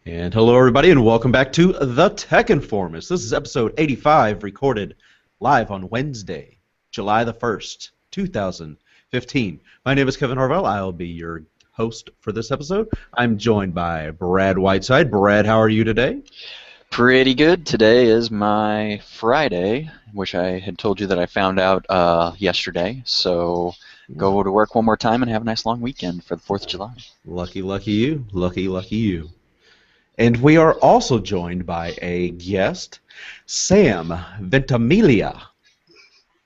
And hello, everybody, and welcome back to the Tech Informist. This is episode 85, recorded live on Wednesday, July the 1st, 2015. My name is Kevin Harvell. I'll be your host for this episode. I'm joined by Brad Whiteside. Brad, how are you today? Pretty good. Today is my Friday, which I had told you that I found out yesterday. So go to work one more time and have a nice long weekend for the 4th of July. Lucky, lucky you. Lucky, lucky you. And we are also joined by a guest, Sam Ventimiglia.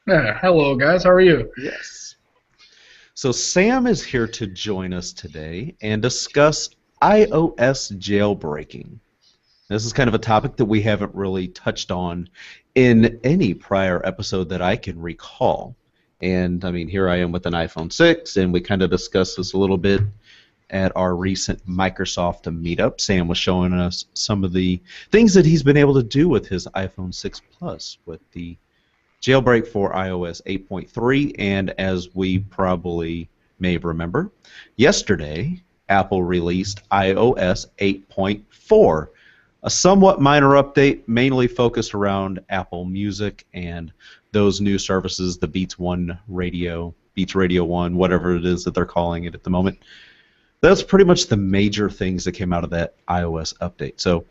Hello, guys. How are you? Yes. So Sam is here to join us today and discuss iOS jailbreaking. This is kind of a topic that we haven't really touched on in any prior episode that I can recall. And, I mean, here I am with an iPhone 6, and we kind of discussed this a little bit at our recent Microsoft meetup. Sam was showing us some of the things that he's been able to do with his iPhone 6 Plus with the jailbreak for iOS 8.3, and as we probably may remember, yesterday Apple released iOS 8.4, a somewhat minor update mainly focused around Apple Music and those new services, the Beats Radio 1, whatever it is that they're calling it at the moment. That's pretty much the major things that came out of that iOS update. So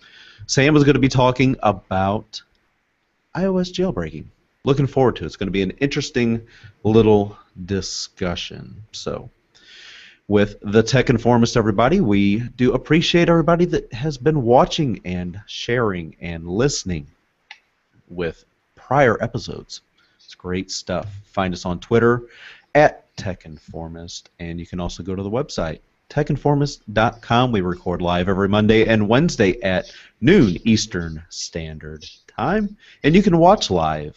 Sam is going to be talking about iOS jailbreaking. Looking forward to it. It's going to be an interesting little discussion. So with the Tech Informist, everybody, we do appreciate everybody that has been watching and sharing and listening with prior episodes. It's great stuff. Find us on Twitter at Tech Informist, and you can also go to the website techinformist.com. We record live every Monday and Wednesday at noon Eastern Standard Time, and you can watch live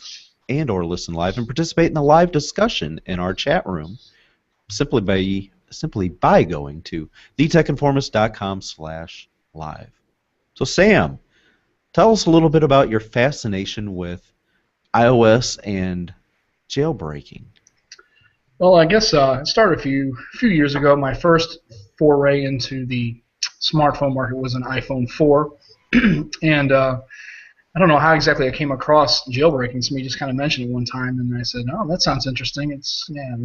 and or listen live and participate in the live discussion in our chat room simply by going to thetechinformist.com/live. So Sam, tell us a little bit about your fascination with iOS and jailbreaking. Well, I guess it started a few years ago. My first foray into the smartphone market was an iPhone 4, and I don't know how exactly I came across jailbreaking. Somebody just kind of mentioned it one time, and I said, "Oh, that sounds interesting." And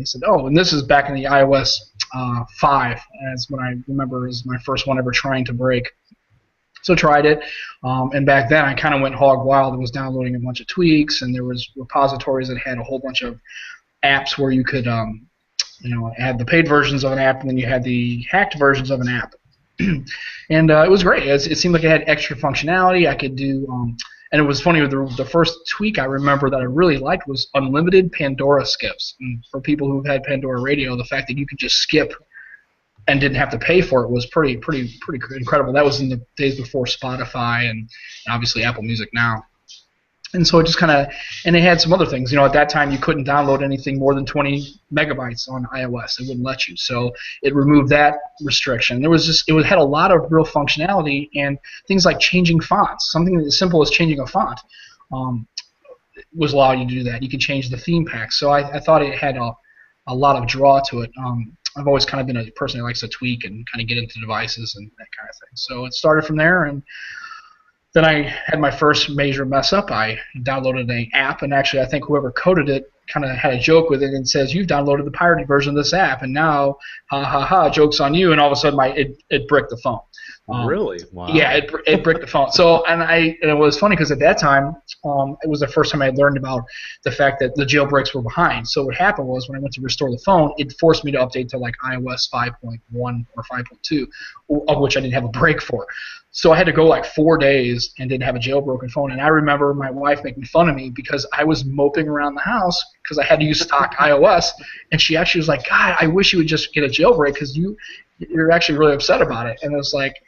they said, "Oh, and this is back in the iOS 5, as what I remember is my first one ever trying to break." So tried it, and back then I kind of went hog wild. I was downloading a bunch of tweaks, and there was repositories that had a whole bunch of apps where you could, add the paid versions of an app, and then you had the hacked versions of an app. And it was great. It seemed like it had extra functionality. I could do, and it was funny, the first tweak I remember that I really liked was unlimited Pandora skips. And for people who've had Pandora Radio, the fact that you could just skip and didn't have to pay for it was pretty incredible. That was in the days before Spotify and obviously Apple Music now. And so it just kind of, and it had some other things. At that time you couldn't download anything more than 20 megabytes on iOS. It wouldn't let you. So it removed that restriction. It had a lot of real functionality and things like changing fonts. Something as simple as changing a font was allowing you to do that. You could change the theme packs. So I thought it had a lot of draw to it. I've always kind of been a person who likes to tweak and kind of get into devices and that kind of thing. So it started from there, and then I had my first major mess up. I downloaded an app, and actually I think whoever coded it kind of had a joke with it and says, "You've downloaded the pirated version of this app, and now, ha ha ha, joke's on you." And all of a sudden it bricked the phone. Really? Wow. Yeah, it bricked the phone. So and it was funny because at that time it was the first time I had learned about the fact that the jailbreaks were behind. So what happened was when I went to restore the phone, it forced me to update to like iOS 5.1 or 5.2, of which I didn't have a break for. So I had to go like 4 days and didn't have a jailbroken phone. And I remember my wife making fun of me because I was moping around the house because I had to use stock iOS. And she actually was like, "God, I wish you would just get a jailbreak because you're actually really upset about it." And it was like,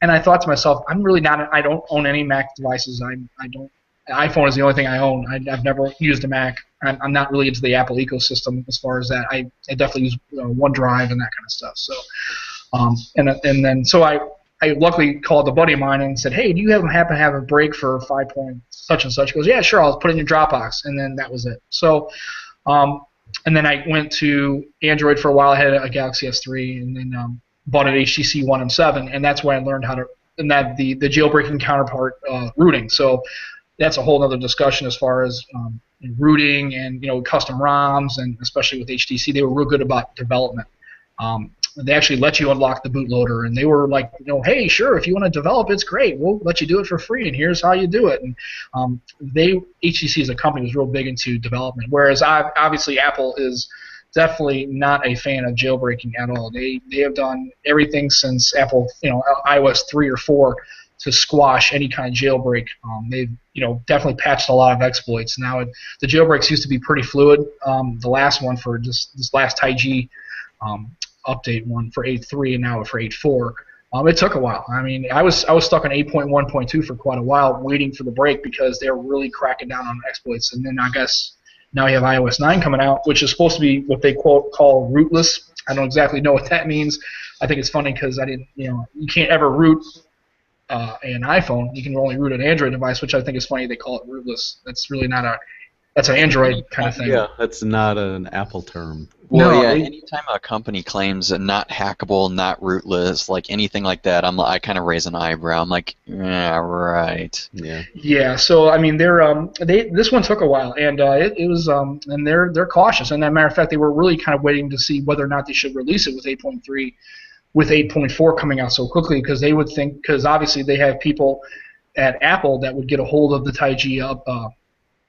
and I thought to myself, I'm really not. I don't own any Mac devices. I don't. iPhone is the only thing I own. I've never used a Mac. I'm not really into the Apple ecosystem as far as that. I definitely use OneDrive and that kind of stuff. So, and then so I luckily called a buddy of mine and said, "Hey, do you happen to have a break for 5 point such and such?" He goes, "Yeah, sure. I'll put it in your Dropbox." And then that was it. So, and then I went to Android for a while. I had a Galaxy S3, and then bought an HTC One M7, and that's where I learned how to that the jailbreaking counterpart rooting. So that's a whole other discussion as far as rooting and custom ROMs, and especially with HTC, they were real good about development. They actually let you unlock the bootloader, and they were like, hey, sure, if you want to develop, it's great. We'll let you do it for free, and here's how you do it. And HTC as a company was real big into development, whereas obviously Apple is definitely not a fan of jailbreaking at all. They have done everything since Apple, iOS 3 or 4 to squash any kind of jailbreak. They've definitely patched a lot of exploits. Now the jailbreaks used to be pretty fluid. The last one for this last TaiG update one for 8.3 and now for 8.4. It took a while. I mean, I was stuck on 8.1.2 for quite a while, waiting for the break because they were really cracking down on exploits. And then I guess now you have iOS 9 coming out, which is supposed to be what they call rootless. I don't exactly know what that means. I think it's funny because you can't ever root an iPhone. You can only root an Android device, which I think is funny. They call it rootless. That's really not that's an Android kind of thing. Yeah, that's not an Apple term. Well, No, yeah. Anytime a company claims not hackable, not rootless, like anything like that, I kind of raise an eyebrow. I'm like, yeah, right. Yeah. Yeah. So I mean, this one took a while, and it was and they're cautious. And as a matter of fact, they were really kind of waiting to see whether or not they should release it with 8.3, with 8.4 coming out so quickly, because they would think, because obviously they have people at Apple that would get a hold of the TaiG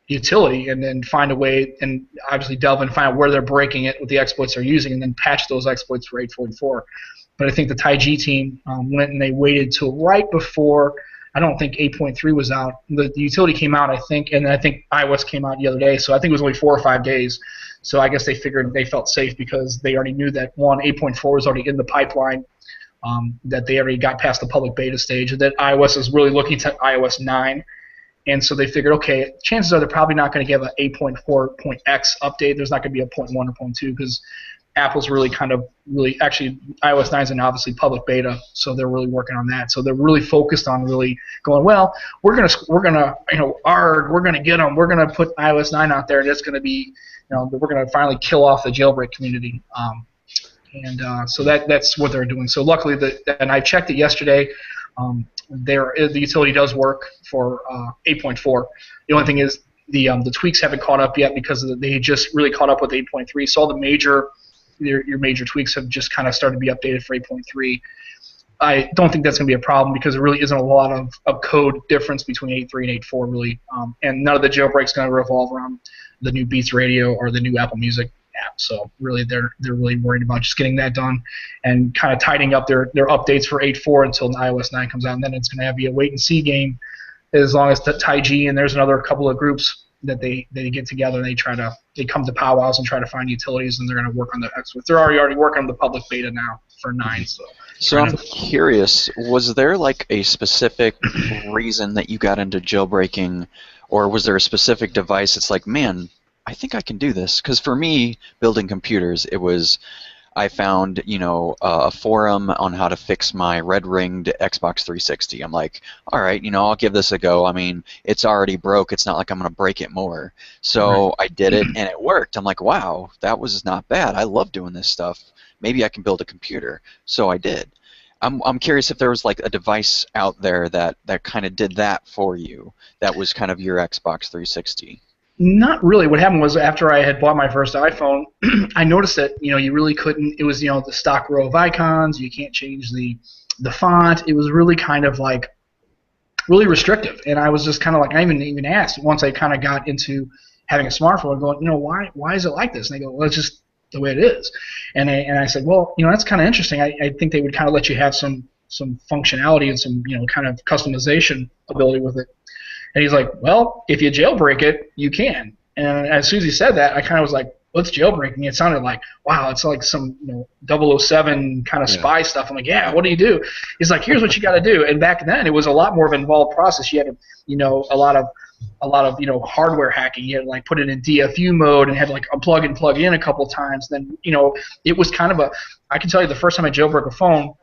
utility and then find a way and obviously delve and find out where they're breaking it, what the exploits they're using, and then patch those exploits for 8.4. But I think the TaiG team went and they waited till right before. I don't think 8.3 was out. The utility came out, I think, and I think iOS came out the other day. So I think it was only 4 or 5 days. So I guess they figured they felt safe because they already knew that 8.4 was already in the pipeline, that they already got past the public beta stage, and that iOS is really looking to iOS 9. And so they figured, okay, chances are they're probably not going to give an 8.4.x update. There's not going to be a 0.1 or 0.2 because Apple's actually iOS 9 is in obviously public beta, so they're really working on that. So they're really focused on really going, well, we're gonna get them. We're gonna put iOS 9 out there, and it's gonna be, we're gonna finally kill off the jailbreak community. So that's what they're doing. So luckily, and I checked it yesterday. The utility does work for 8.4. The only thing is the tweaks haven't caught up yet because they just really caught up with 8.3. So all your major tweaks have just kind of started to be updated for 8.3. I don't think that's going to be a problem because there really isn't a lot of code difference between 8.3 and 8.4 really, and none of the jailbreaks going to revolve around the new Beats Radio or the new Apple Music app. So really, they're really worried about just getting that done and kind of tidying up their updates for 8.4 until iOS 9 comes out, and then it's going to be a wait and see game as long as the TaiG and there's another couple of groups that they get together and they come to powwows and try to find utilities, and they're going to work on the exploits. They're already working on the public beta now for 9. So I'm curious, was there like a specific reason that you got into jailbreaking, or was there a specific device that's like, man, I think I can do this? Because for me, building computers, it was, I found, a forum on how to fix my red-ringed Xbox 360. I'm like, all right, I'll give this a go. I mean, it's already broke. It's not like I'm going to break it more. So I did it, and it worked. I'm like, wow, that was not bad. I love doing this stuff. Maybe I can build a computer. So I did. I'm curious if there was like a device out there that kind of did that for you, that was kind of your Xbox 360. Not really. What happened was after I had bought my first iPhone, I noticed that you really couldn't. It was the stock row of icons. You can't change the font. It was really kind of like really restrictive. And I was just kind of like, I even asked once I kind of got into having a smartphone, going, why is it like this? And they go, well, it's just the way it is. And I said, well, that's kind of interesting. I think they would kind of let you have some functionality and some kind of customization ability with it. And he's like, well, if you jailbreak it, you can. And as soon as he said that, I kind of was like, what's jailbreaking? It sounded like, wow, it's like some 007 kind of spy stuff. I'm like, yeah, what do you do? He's like, here's what you got to do. And back then, it was a lot more of an involved process. You had to, a lot of hardware hacking. You had to like put it in DFU mode and had to like unplug and plug in a couple times. Then it was kind of I can tell you the first time I jailbroke a phone,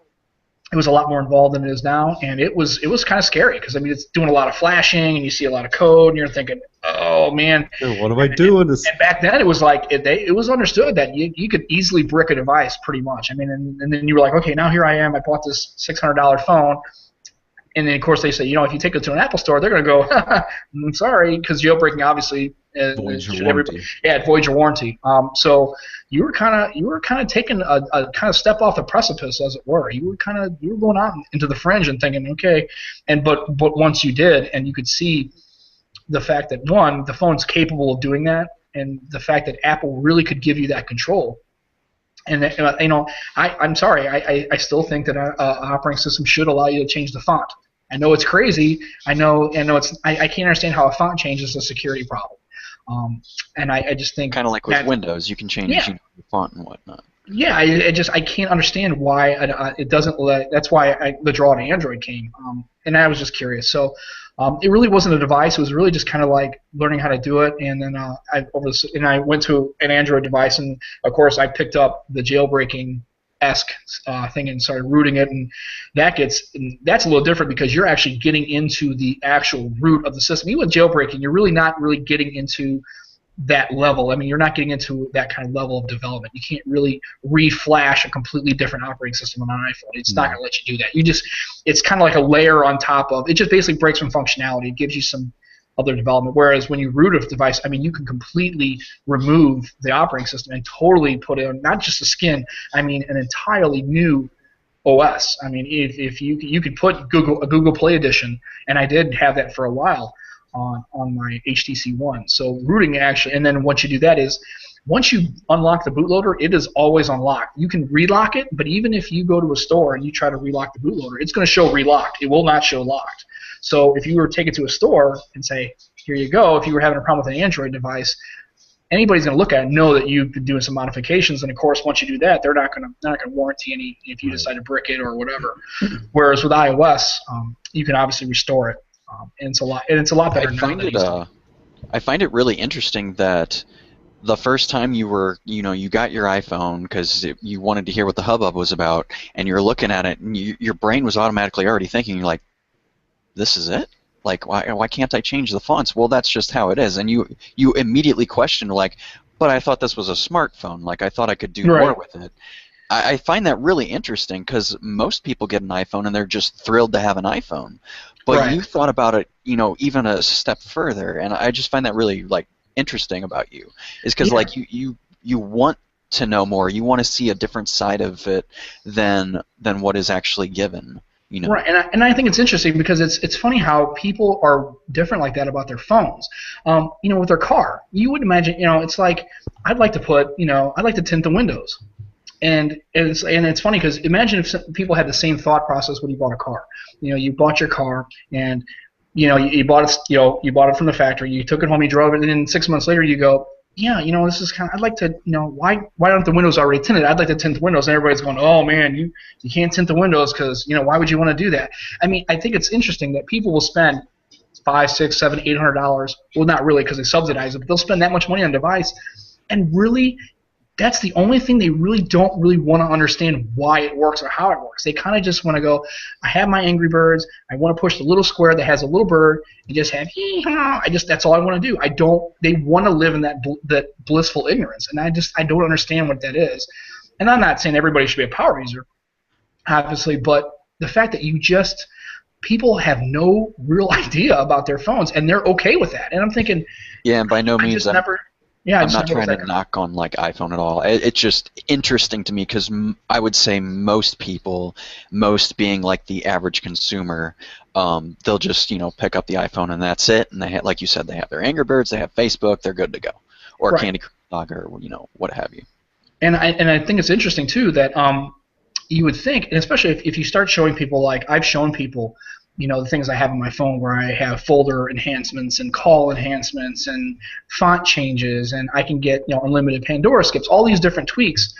it was a lot more involved than it is now, and it was kind of scary because it's doing a lot of flashing and you see a lot of code and you're thinking, oh man, what am I doing? And back then it was like it was understood that you could easily brick a device pretty much. I mean, and then you were like, okay, now here I am. I bought this $600 phone. And then, of course, they say, if you take it to an Apple store, they're going to go, I'm sorry, because jailbreaking obviously Voids your warranty. it voids your warranty. So you were kind of taking a kind of step off the precipice, as it were. You were going out into the fringe and thinking, okay, but once you did, and you could see the fact that, one, the phone's capable of doing that, and the fact that Apple really could give you that control. And I'm sorry, I still think that an operating system should allow you to change the font. I know it's crazy. I know I can't understand how a font change is a security problem. And I just think kind of like with Windows, you can change the font and whatnot. Yeah, I can't understand why it doesn't let. That's why the draw to Android came. And I was just curious. So it really wasn't a device. It was really just kind of like learning how to do it. And then I went to an Android device, and of course I picked up the jailbreaking-esque thing and started rooting it. And that's a little different because you're actually getting into the actual root of the system. Even with jailbreaking, you're really not really getting into that level. I mean, you're not getting into that kind of level of development. You can't really reflash a completely different operating system on an iPhone. It's not going to let you do that. It's kind of like a layer on top of. It just basically breaks some functionality. It gives you some other development. Whereas when you root a device, I mean, you can completely remove the operating system and totally put in not just a skin. I mean, an entirely new OS. I mean, if you could put a Google Play edition, and I did have that for a while on my HTC One. So rooting actually, and then once you do that is, once you unlock the bootloader, it is always unlocked. You can relock it, but even if you go to a store and you try to relock the bootloader, it's going to show relocked. It will not show locked. So if you were to take it to a store and say, here you go, if you were having a problem with an Android device, anybody's going to look at it and know that you've been doing some modifications, and of course, once you do that, they're not going to warranty any if you decide to brick it or whatever. Whereas with iOS, you can obviously restore it. And it's a lot better. I find it really interesting that the first time you got your iPhone because you wanted to hear what the hubbub was about, and you're looking at it, and your brain was automatically already thinking, like, this is it? Like, why can't I change the fonts? Well, that's just how it is. And you immediately question, like, but I thought this was a smartphone. Like, I thought I could do more with it. I find that really interesting because most people get an iPhone and they're just thrilled to have an iPhone. But you thought about it, even a step further, and I just find that really interesting about you. Is because you want to know more, you want to see a different side of it than what is actually given. Right, and I think it's interesting because it's funny how people are different like that about their phones. With their car, you would imagine, it's like I'd like to tint the windows. And it's funny because imagine if people had the same thought process when you bought a car. You bought your car and you bought it from the factory. You took it home, you drove it, and then 6 months later you go, this is kind of. I'd like to, why aren't the windows already tinted? I'd like to tint the windows, and everybody's going, oh man, you can't tint the windows because why would you want to do that? I mean, I think it's interesting that people will spend $500, $600, $700, $800. Well, not really because they subsidize it, but they'll spend that much money on a device, and really. That's the only thing they really don't really want to understand why it works or how it works. They kind of just want to go, I have my Angry Birds, I want to push the little square that has a little bird, and just have that's all I want to do. They want to live in that blissful ignorance, and I don't understand what that is. And I'm not saying everybody should be a power user, obviously, but the fact that people have no real idea about their phones, and they're okay with that. And I'm thinking, yeah, and by no means I'm not trying to knock on iPhone at all. It's just interesting to me because I would say most people, most being like the average consumer, they'll just pick up the iPhone and that's it. And they like you said, they have their Angry Birds, they have Facebook, they're good to go, or Candy Crush Saga, or what have you. And I think it's interesting too that you would think, and especially if you start showing people, like I've shown people. The things I have on my phone where I have folder enhancements and call enhancements and font changes, and I can get unlimited Pandora skips, all these different tweaks,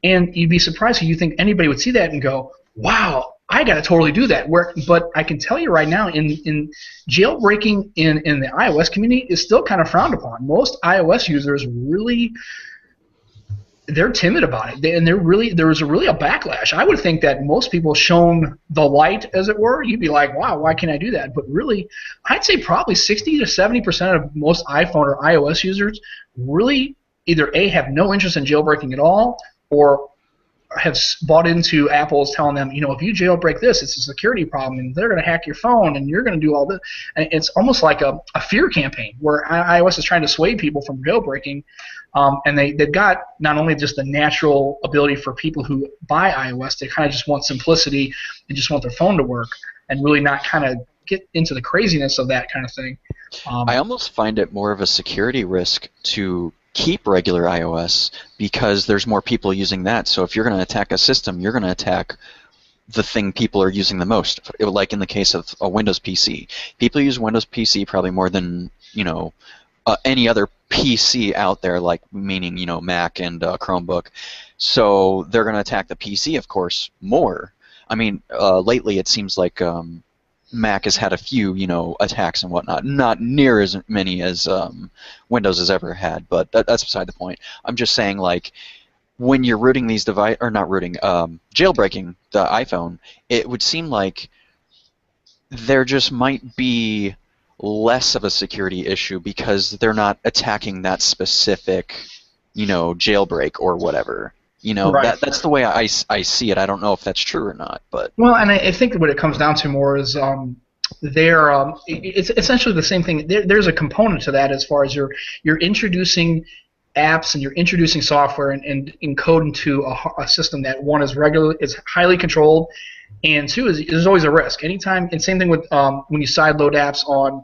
and you'd be surprised if you think anybody would see that and go, wow, I got to totally do that. But I can tell you right now, in jailbreaking in the iOS community is still kind of frowned upon. Most iOS users really they're timid about it, and there was really a backlash. I would think that most people shown the light, as it were, you'd be like, wow, why can't I do that? But really, I'd say probably 60 to 70% of most iPhone or iOS users really either A, have no interest in jailbreaking at all, or have bought into Apple's telling them, if you jailbreak this, it's a security problem, and they're going to hack your phone, and you're going to do all this. And it's almost like a fear campaign where iOS is trying to sway people from jailbreaking, and they've got not only just the natural ability for people who buy iOS, they kind of just want simplicity and just want their phone to work, and really not kind of get into the craziness of that kind of thing. I almost find it more of a security risk to keep regular iOS because there's more people using that. So if you're going to attack a system, you're going to attack the thing people are using the most. Like in the case of a Windows PC, people use Windows PC probably more than any other PC out there, like meaning Mac and Chromebook. So they're going to attack the PC, of course, more. I mean, lately it seems like Mac has had a few, attacks and whatnot. Not near as many as Windows has ever had, but that's beside the point. I'm just saying, like, when you're rooting these jailbreaking the iPhone, it would seem like there just might be less of a security issue because they're not attacking that specific, jailbreak or whatever. Right. That's the way I see it. I don't know if that's true or not, but Well, and I think what it comes down to more is it's essentially the same thing. There's a component to that as far as you're introducing apps and you're introducing software and encode into a system that one is highly controlled, and two is there's always a risk. Anytime, and same thing with when you sideload apps on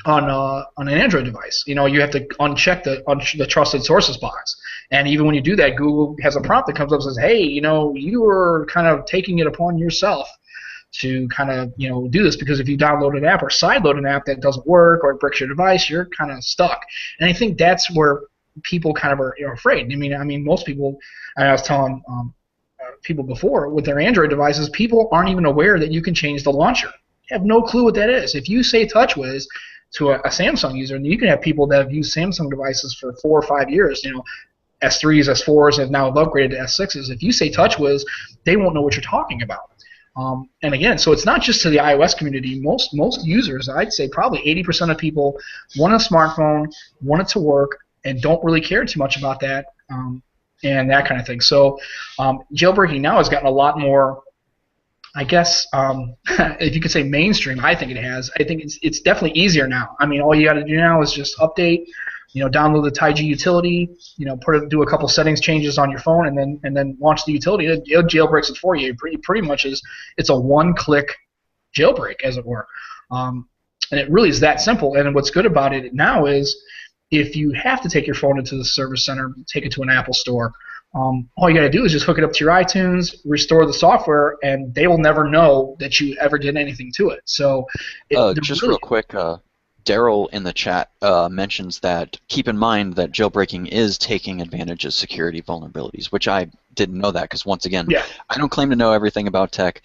an Android device. You have to uncheck the trusted sources box. And even when you do that, Google has a prompt that comes up and says, hey, you are kind of taking it upon yourself to kind of do this, because if you download an app or sideload an app that doesn't work or it breaks your device, you're kind of stuck. And I think that's where people kind of are afraid. I mean, most people. I was telling people before with their Android devices, people aren't even aware that you can change the launcher. They have no clue what that is. If you say TouchWiz to a Samsung user, and you can have people that have used Samsung devices for 4 or 5 years, S3s, S4s, and now have upgraded to S6s. If you say TouchWiz, they won't know what you're talking about. And again, so it's not just to the iOS community. Most users, I'd say probably 80% of people want a smartphone, want it to work, and don't really care too much about that and that kind of thing. So jailbreaking now has gotten a lot more, I guess, if you could say mainstream. I think it has. I think it's definitely easier now. I mean, all you got to do now is just update, download the TaiG utility, do a couple settings changes on your phone, and then launch the utility. It jailbreaks it for you. Pretty much it's a one-click jailbreak, as it were. And it really is that simple. And what's good about it now is if you have to take your phone into the service center, take it to an Apple store, all you got to do is just hook it up to your iTunes, restore the software, and they will never know that you ever did anything to it. So, just real quick, Daryl in the chat mentions that keep in mind that jailbreaking is taking advantage of security vulnerabilities, which I didn't know that because, once again, I don't claim to know everything about tech.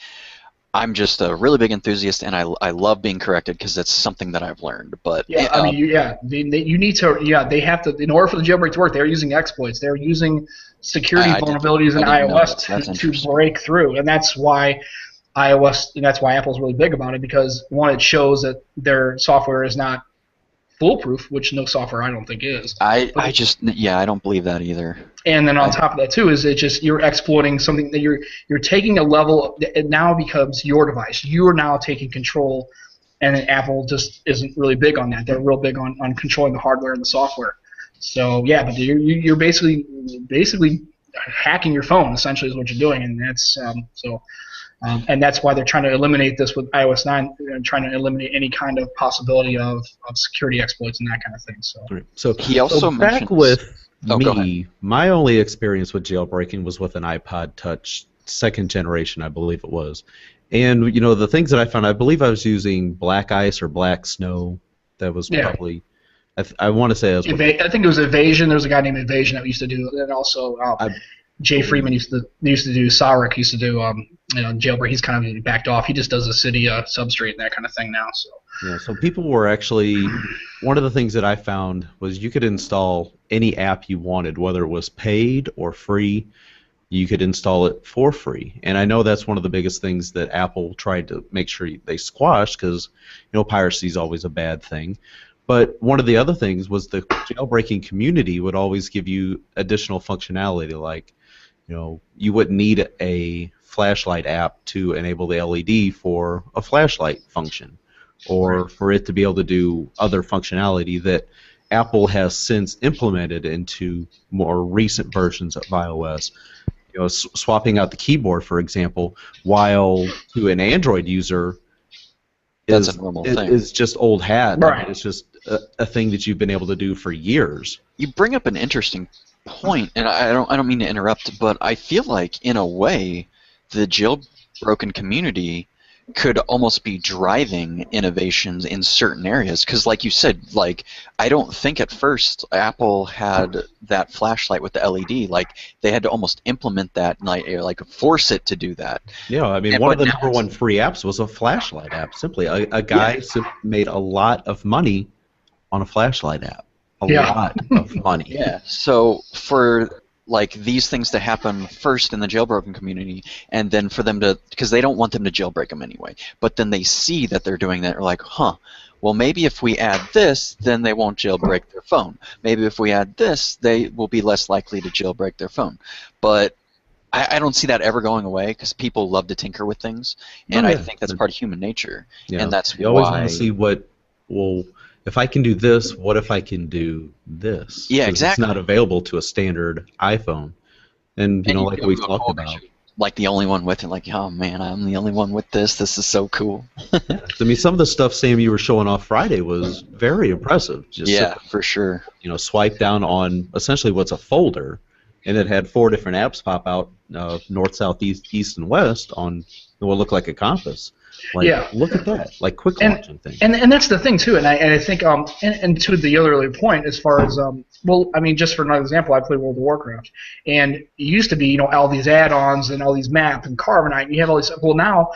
I'm just a really big enthusiast, and I love being corrected because that's something that I've learned. But you need to. They have to. In order for the jailbreak to work, they're using exploits. They're using security vulnerabilities in iOS to break through, and that's why Apple's really big about it, because one, it shows that their software is not foolproof, which no software I don't think is. I don't believe that either. And then on top of that too is it just you're exploiting something that you're taking a level. It now becomes your device. You are now taking control, and Apple just isn't really big on that. They're real big on controlling the hardware and the software. So yeah, but you're basically hacking your phone essentially is what you're doing, and that's and that's why they're trying to eliminate this with iOS 9. They're trying to eliminate any kind of possibility of security exploits and that kind of thing. So he also back mentions, with go me, ahead. My only experience with jailbreaking was with an iPod Touch, second generation, I believe it was. And the things that I found, I believe I was using Black Ice or Black Snow. That was probably, I want to say it was. I think it was Evasion. There was a guy named Evasion that used to do, and also Jay Freeman used to do. Sarek used to do jailbreak. He's kind of backed off. He just does a Cydia substrate and that kind of thing now. So people were actually, one of the things that I found was you could install any app you wanted, whether it was paid or free. You could install it for free, and I know that's one of the biggest things that Apple tried to make sure they squashed, because piracy is always a bad thing. But one of the other things was the jailbreaking community would always give you additional functionality, like You wouldn't need a flashlight app to enable the LED for a flashlight function, Right. or for it to be able to do other functionality that Apple has since implemented into more recent versions of iOS. Swapping out the keyboard, for example, while to an Android user That's a is normal thing. is just old hat. I mean, Right. it's just a thing that you've been able to do for years. You bring up an interesting point, and I don't mean to interrupt, but I feel like in a way the jailbroken community could almost be driving innovations in certain areas, because like you said, like I don't think at first Apple had that flashlight with the LED. Like they had to almost implement that, like force it to do that. Yeah, I mean, And one of but the now number one free apps was a flashlight app. Simply, a Yeah. guy made a lot of money on a flashlight app. A Yeah. lot of money. yeah, so for like these things to happen first in the jailbroken community, and then for them to, because they don't want them to jailbreak them anyway, but then they see that they're doing that, they're like, huh, well maybe if we add this, then they won't jailbreak their phone. Maybe if we add this, they will be less likely to jailbreak their phone. But I don't see that ever going away, because people love to tinker with things, and Oh, I yeah. think that's part of human nature, Yeah, and that's you always want why. to see well, if I can do this, what if I can do this? Yeah, 'Cause it's exactly. not available to a standard iPhone. And, And you like feel we've real talked cool about. because you're like the only one with it. Like, oh man, I'm the only one with this. This is so cool. I mean, some of the stuff, Sam, you were showing off Friday was very impressive. Just Yeah, for sure. swipe down on essentially what's a folder, and it had 4 different apps pop out, north, south, east, and west on what looked like a compass. Like, Yeah. look at that, like quick And- launch and things. And that's the thing too, and I think and to the earlier point, as far as well, I mean, just for another example, I play World of Warcraft, and it used to be all these add-ons and all these maps and Carbonite, and you have all these. Well, now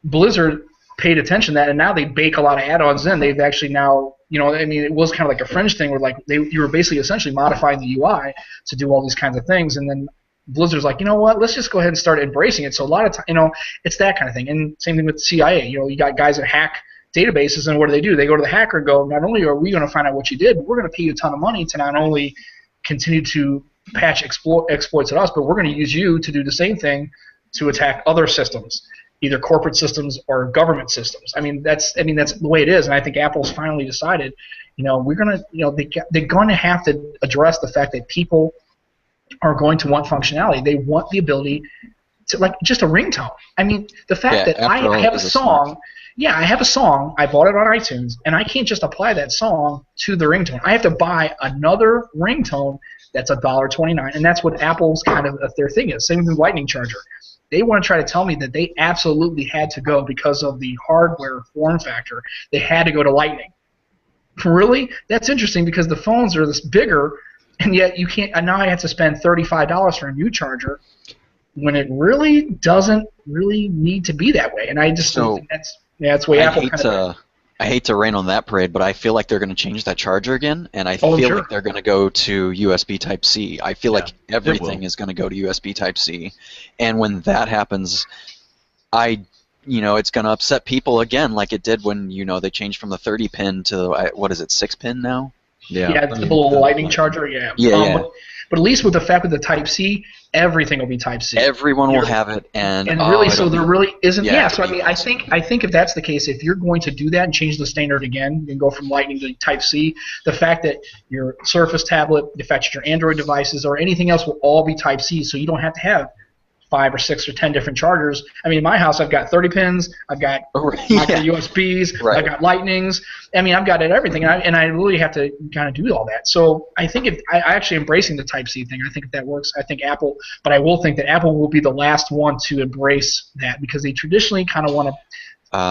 Blizzard paid attention to that, and now they bake a lot of add-ons in. They've actually now, I mean, it was kind of like a fringe thing where like you were basically essentially modifying the UI to do all these kinds of things, and then Blizzard's like, you know what? Let's just go ahead and start embracing it. So a lot of time, it's that kind of thing. And same thing with the CIA. You got guys that hack databases, and what do? They go to the hacker and go, not only are we going to find out what you did, but we're going to pay you a ton of money to not only continue to patch exploits at us, but we're going to use you to do the same thing to attack other systems, either corporate systems or government systems. I mean, that's the way it is. And I think Apple's finally decided, we're going to, they're going to have to address the fact that people are going to want functionality. They want the ability to, like, just a ringtone. I mean, the fact that after all, I have it a is a song, I have a song, I bought it on iTunes, and I can't just apply that song to the ringtone. I have to buy another ringtone that's $1.29, and that's what Apple's kind of their thing is. Same with Lightning Charger. They want to try to tell me that they absolutely had to go, because of the hardware form factor, they had to go to Lightning. Really? That's interesting, because the phones are this bigger, and yet you can't. And now I have to spend $35 for a new charger, when it really doesn't really need to be that way. And I just think that's the way Apple kind of. I hate to rain on that parade, but I feel like they're going to change that charger again, and I Oh, feel sure. like they're going to go to USB Type-C. I feel like Yeah, it everything will. is going to go to USB Type-C, and when that happens, it's going to upset people again, like it did when they changed from the 30 pin to what is it, 6 pin now? Yeah, it's a little lightning charger. Yeah. Yeah. But at least with the fact with the Type C, everything will be Type C. Everyone will have it, and really, so there really isn't. yeah, Yeah. So I mean, I think if that's the case, if you're going to do that and change the standard again and go from Lightning to Type C, the fact that your Surface tablet, the fact that your Android devices or anything else will all be Type C, so you don't have to have 5 or 6 or 10 different chargers. I mean, in my house, I've got 30 pins, I've got micro USBs, Right. I've got Lightnings. I mean, I've got it everything, and I really have to kind of do all that. So I think I actually embracing the Type C thing. I think if that works, I think Apple. But I will think that Apple will be the last one to embrace that, because they traditionally kind of want to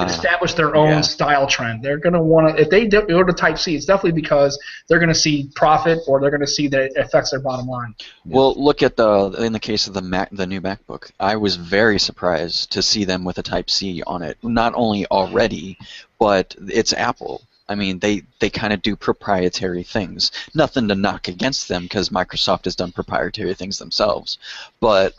establish their own style trend. They're going to want to, if they go to Type C, it's definitely because they're going to see profit, or they're going to see that it affects their bottom line. Well, look at in the case of the new MacBook, I was very surprised to see them with a Type C on it. Not only already, but it's Apple. I mean, they kind of do proprietary things. Nothing to knock against them, because Microsoft has done proprietary things themselves. But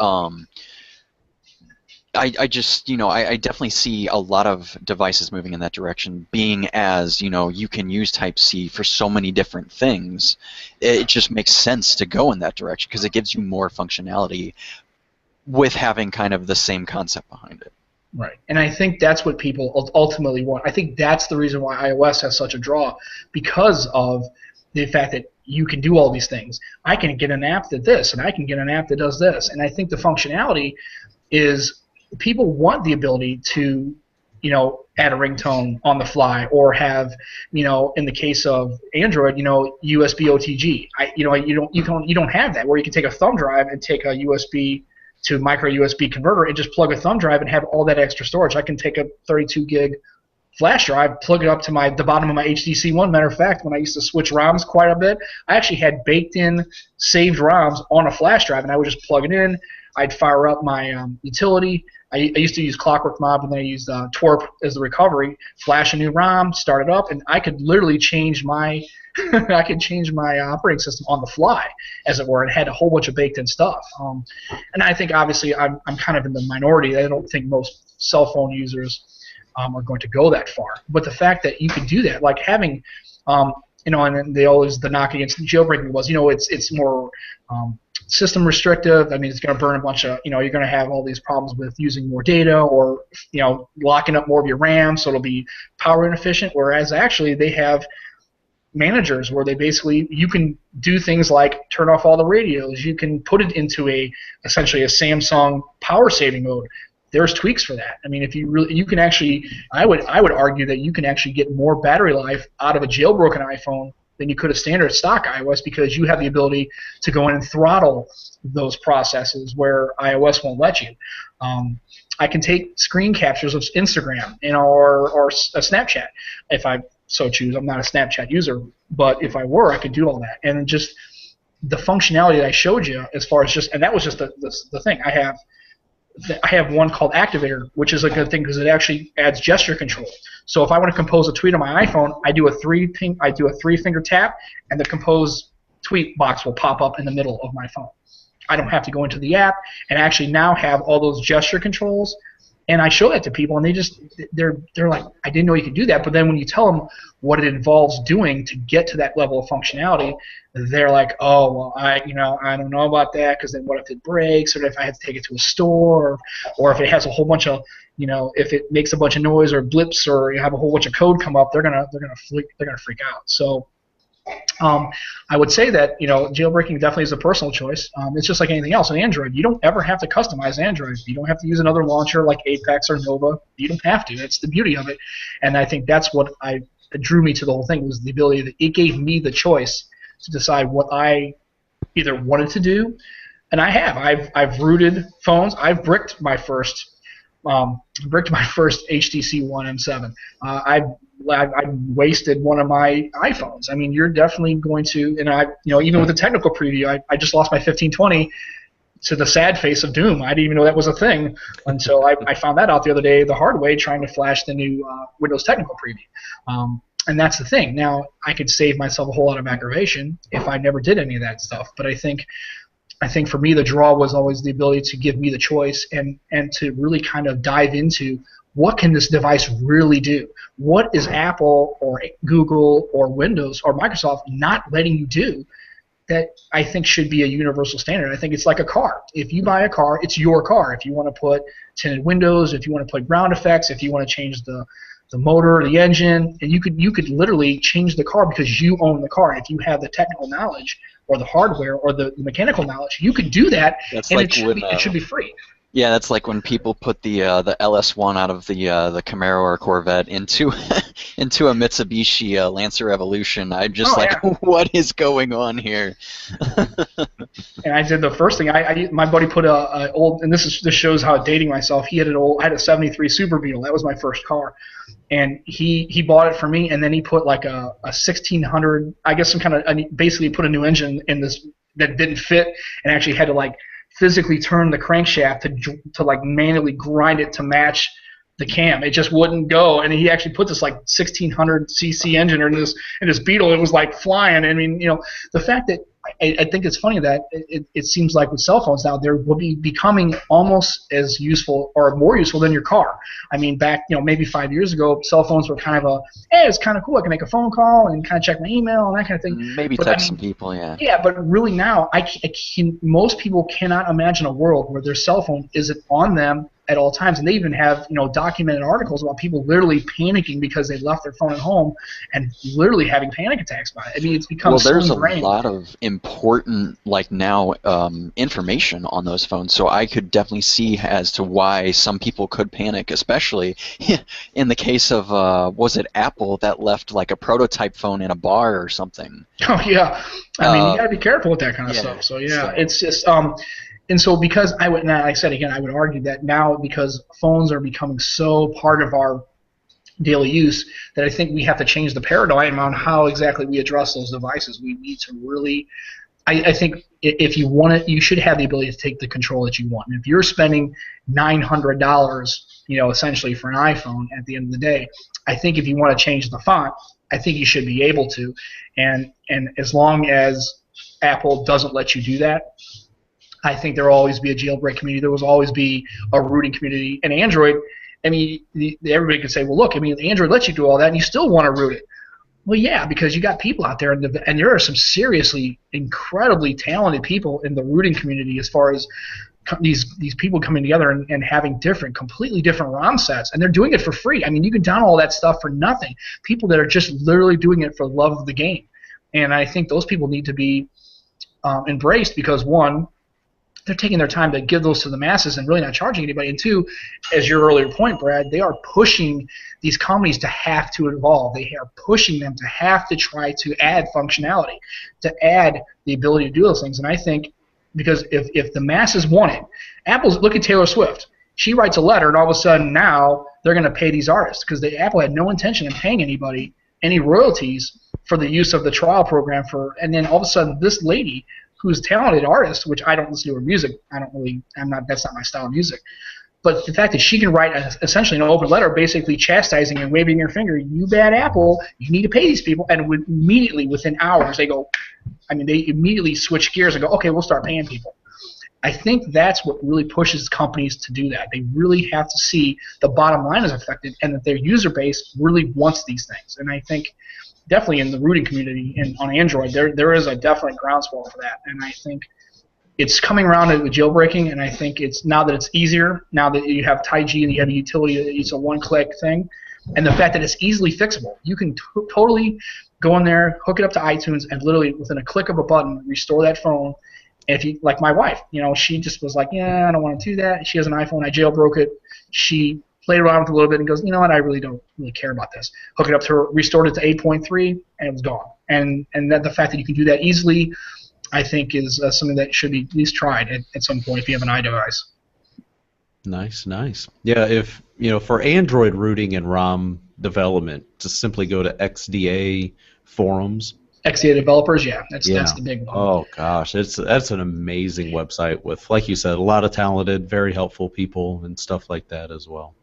I just, I definitely see a lot of devices moving in that direction, being as, you can use Type-C for so many different things. It just makes sense to go in that direction, because it gives you more functionality. with having kind of the same concept behind it. Right. And I think that's what people ultimately want. I think that's the reason why iOS has such a draw, because of the fact that you can do all these things. I can get an app that this, and I can get an app that does this. And I think the functionality is people want the ability to, add a ringtone on the fly, or have, in the case of Android, USB OTG. You don't have that, where you can take a thumb drive and take a USB to micro USB converter and just plug a thumb drive and have all that extra storage. I can take a 32 gig flash drive, plug it up to the bottom of my HTC One. Matter of fact, when I used to switch ROMs quite a bit, I actually had baked in saved ROMs on a flash drive, and I would just plug it in. I'd fire up my utility. I used to use Clockwork Mob, and then I used Twerp as the recovery. Flash a new ROM, start it up, and I could literally change my operating system on the fly, as it were, and had a whole bunch of baked-in stuff. And I think obviously I'm kind of in the minority. I don't think most cell phone users are going to go that far. But the fact that you can do that, like having, and the knock against jailbreaking was, it's more system restrictive. I mean, it's going to burn a bunch of, you're going to have all these problems with using more data, or, locking up more of your RAM, so it'll be power inefficient. Whereas actually they have managers where you can do things like turn off all the radios. You can put it into essentially a Samsung power saving mode. There's tweaks for that. I mean, if you can actually, I would argue that you can actually get more battery life out of a jailbroken iPhone than you could a standard stock iOS, because you have the ability to go in and throttle those processes where iOS won't let you. I can take screen captures of Instagram, or a Snapchat if I so choose. I'm not a Snapchat user, but if I were, I could do all that. And just the functionality that I showed you, as far as and that was just the thing. I have one called Activator, which is a good thing because it actually adds gesture control. So if I want to compose a tweet on my iPhone, I do a three-finger tap, and the compose tweet box will pop up in the middle of my phone. I don't have to go into the app and actually now have all those gesture controls. And I show that to people, and they're like, I didn't know you could do that. But then when you tell them what it involves doing to get to that level of functionality, they're like, oh, well, I don't know about that, because then what if it breaks, or if I have to take it to a store, or if it has a whole bunch of, if it makes a bunch of noise or blips, or you have a whole bunch of code come up, they're gonna freak out. So I would say that jailbreaking definitely is a personal choice. It's just like anything else. On Android, you don't ever have to customize Android. You don't have to use another launcher like Apex or Nova. You don't have to. That's the beauty of it. And I think that's what drew me to the whole thing, was the ability that it gave me the choice to decide what I either wanted to do. And I've rooted phones. I've bricked my first HTC One M7. I wasted one of my iPhones. I mean, you're definitely going to, and even with the technical preview, I just lost my 1520 to the sad face of doom. I didn't even know that was a thing until I found that out the other day the hard way, trying to flash the new Windows technical preview. And that's the thing. Now, I could save myself a whole lot of aggravation if I never did any of that stuff. But I think for me, the draw was always the ability to give me the choice and to really kind of dive into, what can this device really do? What is Apple or Google or Windows or Microsoft not letting you do that I think should be a universal standard? I think it's like a car. If you buy a car, it's your car. If you want to put tinted windows, if you want to put ground effects, if you want to change the motor, the engine, and you could literally change the car because you own the car. And if you have the technical knowledge or the hardware or the mechanical knowledge, you could do that, and like it should be free. Yeah, that's like when people put the LS1 out of the Camaro or Corvette into into a Mitsubishi Lancer Evolution. I'm just what is going on here? And I did the first thing. My buddy put a old, and this shows how dating myself. He had I had a '73 Super Beetle. That was my first car, and he bought it for me. And then he put like a 1600, I guess, some kind of, basically put a new engine in this that didn't fit, and actually had to like physically turn the crankshaft to like manually grind it to match the cam. It just wouldn't go, and he actually put this like 1600 cc engine in this Beetle. It was like flying. I mean, the fact that I think it's funny that it seems like with cell phones now, they will be becoming almost as useful or more useful than your car. I mean, back, maybe 5 years ago, cell phones were kind of hey, it's kind of cool. I can make a phone call and kind of check my email and that kind of thing. Maybe But text some people, yeah. yeah, but really now, most people cannot imagine a world where their cell phone isn't on them at all times. And they even have, documented articles about people literally panicking because they left their phone at home and literally having panic attacks by it. I mean, it's become so there's ingrained. a lot of important, now, information on those phones, so I could definitely see as to why some people could panic, especially in the case of, was it Apple that left like a prototype phone in a bar or something? Oh yeah, I mean, you got to be careful with that kind of yeah, stuff. So yeah, it's just and so because like I said again, I would argue that now because phones are becoming so part of our daily use that I think we have to change the paradigm on how exactly we address those devices. We need to really, I think if you want it, you should have the ability to take the control that you want. And if you're spending $900, essentially for an iPhone at the end of the day, I think if you want to change the font, I think you should be able to. And as long as Apple doesn't let you do that, I think there will always be a jailbreak community. There will always be a rooting community. And Android, I mean, everybody could say, well, look, I mean, Android lets you do all that, and you still want to root it. Well, yeah, because you got people out there, and there are some seriously incredibly talented people in the rooting community as far as these people coming together and having completely different ROM sets, and they're doing it for free. I mean, you can download all that stuff for nothing. People that are just literally doing it for the love of the game. And I think those people need to be embraced because, one, they're taking their time to give those to the masses and really not charging anybody. And two, as your earlier point, Brad, they are pushing these companies to have to evolve. They are pushing them to have to try to add functionality, to add the ability to do those things. And I think because if the masses want it, look at Taylor Swift. She writes a letter, and all of a sudden now they're going to pay these artists because Apple had no intention of paying anybody any royalties for the use of the trial program and then all of a sudden this lady who's a talented artist, which I don't listen to her music. That's not my style of music. But the fact that she can write essentially an open letter basically chastising and waving her finger, you bad Apple, you need to pay these people. And immediately, within hours, they immediately switch gears and go, okay, we'll start paying people. I think that's what really pushes companies to do that. They really have to see the bottom line is affected and that their user base really wants these things. And I think definitely in the rooting community and on Android, there is a definite groundswell for that. And I think it's coming around with jailbreaking, and I think it's now that it's easier, now that you have TyG and you have a utility, it's a one-click thing, and the fact that it's easily fixable. You can totally go in there, hook it up to iTunes, and literally within a click of a button, restore that phone. And if you, like my wife, she just was like, yeah, I don't want to do that. She has an iPhone. I jailbroke it. She played around with it a little bit and goes, you know what, I really don't really care about this. Hook it up to her, restored it to 8.3, and it was gone. And that the fact that you can do that easily, I think, is something that should be at least tried at some point if you have an iDevice. Nice. Yeah, if for Android rooting and ROM development, just simply go to XDA forums. XDA developers, yeah, that's the big one. Oh gosh, that's an amazing website with, like you said, a lot of talented, very helpful people and stuff like that as well.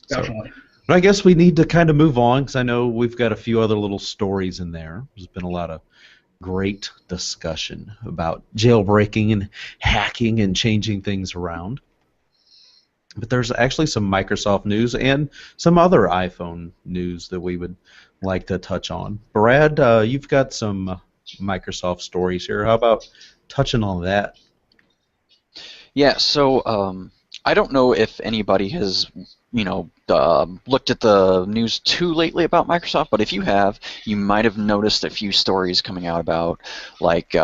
Definitely. But I guess we need to kind of move on because I know we've got a few other little stories in there. There's been a lot of great discussion about jailbreaking and hacking and changing things around. But there's actually some Microsoft news and some other iPhone news that we would like to touch on. Brad, you've got some Microsoft stories here. How about touching on that? Yeah, so I don't know if anybody has looked at the news too lately about Microsoft, but if you have, you might have noticed a few stories coming out about, like,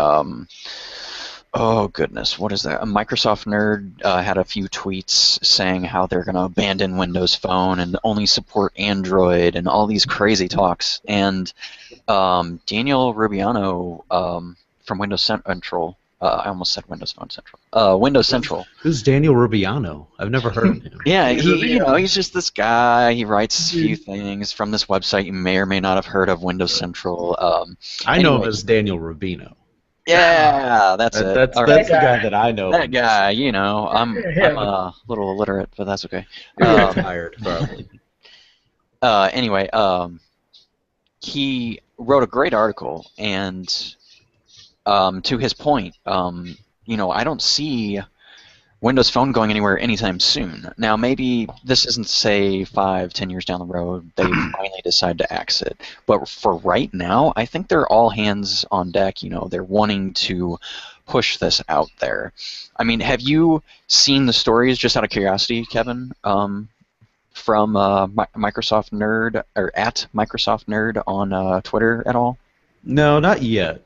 oh goodness, what is that? A Microsoft nerd had a few tweets saying how they're going to abandon Windows Phone and only support Android and all these crazy talks. And Daniel Rubiano from Windows Central, I almost said Windows Phone Central. Windows Central. Who's Daniel Rubiano? I've never heard of him. Yeah, he's just this guy. He writes a few things from this website you may or may not have heard of, Windows Central. I know him as Daniel Rubino. Yeah, that's it. That's the guy that I know. That guy, I'm a little illiterate, but that's okay. You're tired, probably. Anyway, he wrote a great article, and to his point, I don't see Windows Phone going anywhere anytime soon. Now, maybe this isn't, say, 5, 10 years down the road, they finally decide to axe it. But for right now, I think they're all hands on deck. They're wanting to push this out there. I mean, have you seen the stories, just out of curiosity, Kevin, from Microsoft Nerd, or at Microsoft Nerd on Twitter at all? No, not yet.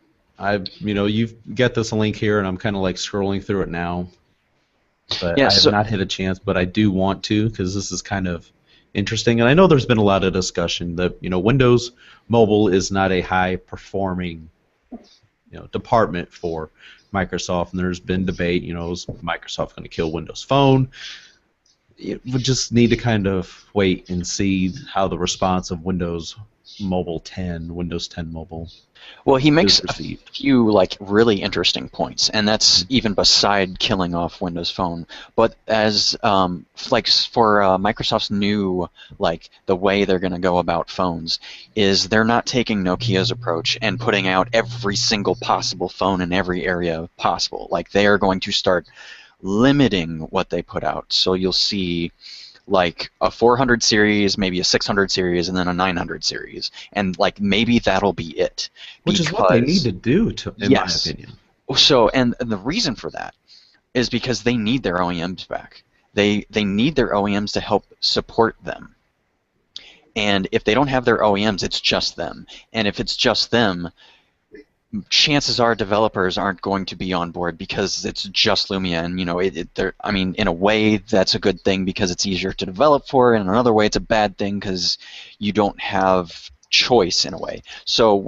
You've got this link here, and I'm kind of like scrolling through it now. But Yeah, I have so not had a chance, but I do want to because this is kind of interesting. And I know there's been a lot of discussion that Windows Mobile is not a high performing department for Microsoft, and there's been debate. Is Microsoft going to kill Windows Phone? We just need to kind of wait and see how the response of Windows Mobile 10, Windows 10 Mobile. Well, he makes is a received. few really interesting points, and that's even beside killing off Windows Phone. But as for Microsoft's new the way they're going to go about phones is they're not taking Nokia's approach and putting out every single possible phone in every area possible. They are going to start limiting what they put out. So you'll see a 400 series, maybe a 600 series, and then a 900 series, and maybe that'll be it. Which is what they need to do, in my opinion. So, and the reason for that is because they need their OEMs back. They need their OEMs to help support them. And if they don't have their OEMs, it's just them. And if it's just them, chances are developers aren't going to be on board because it's just Lumia, and in a way that's a good thing because it's easier to develop for, and in another way it's a bad thing because you don't have choice in a way. So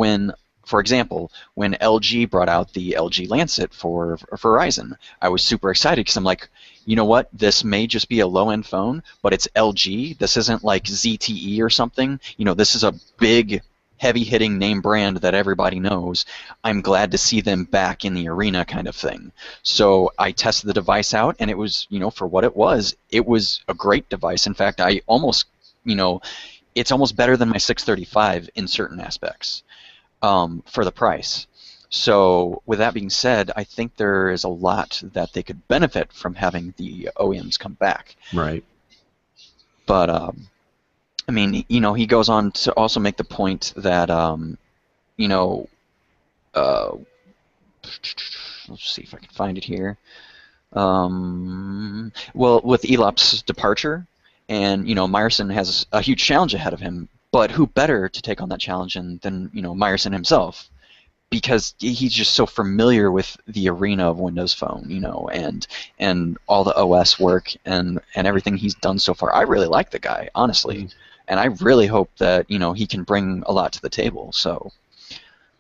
for example, when LG brought out the LG Lancet for Verizon, I was super excited because I'm like, you know what? This may just be a low-end phone, but it's LG. This isn't like ZTE or something. This is a big, heavy-hitting name brand that everybody knows. I'm glad to see them back in the arena kind of thing. So I tested the device out, and it was, for what it was a great device. In fact, I almost, it's almost better than my 635 in certain aspects for the price. So with that being said, I think there is a lot that they could benefit from having the OEMs come back. Right. But he goes on to also make the point that, let's see if I can find it here. Well, with Elop's departure, and Meyerson has a huge challenge ahead of him, but who better to take on that challenge than Meyerson himself? Because he's just so familiar with the arena of Windows Phone, and all the OS work and everything he's done so far. I really like the guy, honestly. And I really hope that he can bring a lot to the table. So,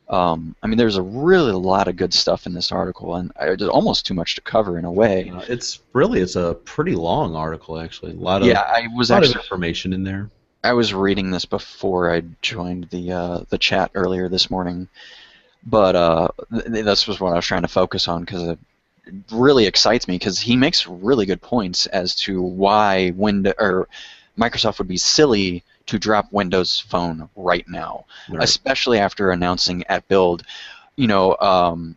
there's a lot of good stuff in this article, and there's almost too much to cover in a way. It's a pretty long article, actually. A lot of information in there. I was reading this before I joined the chat earlier this morning, but this was what I was trying to focus on because it really excites me because he makes really good points as to why Microsoft would be silly to drop Windows Phone right now, right. Especially after announcing at Build, universal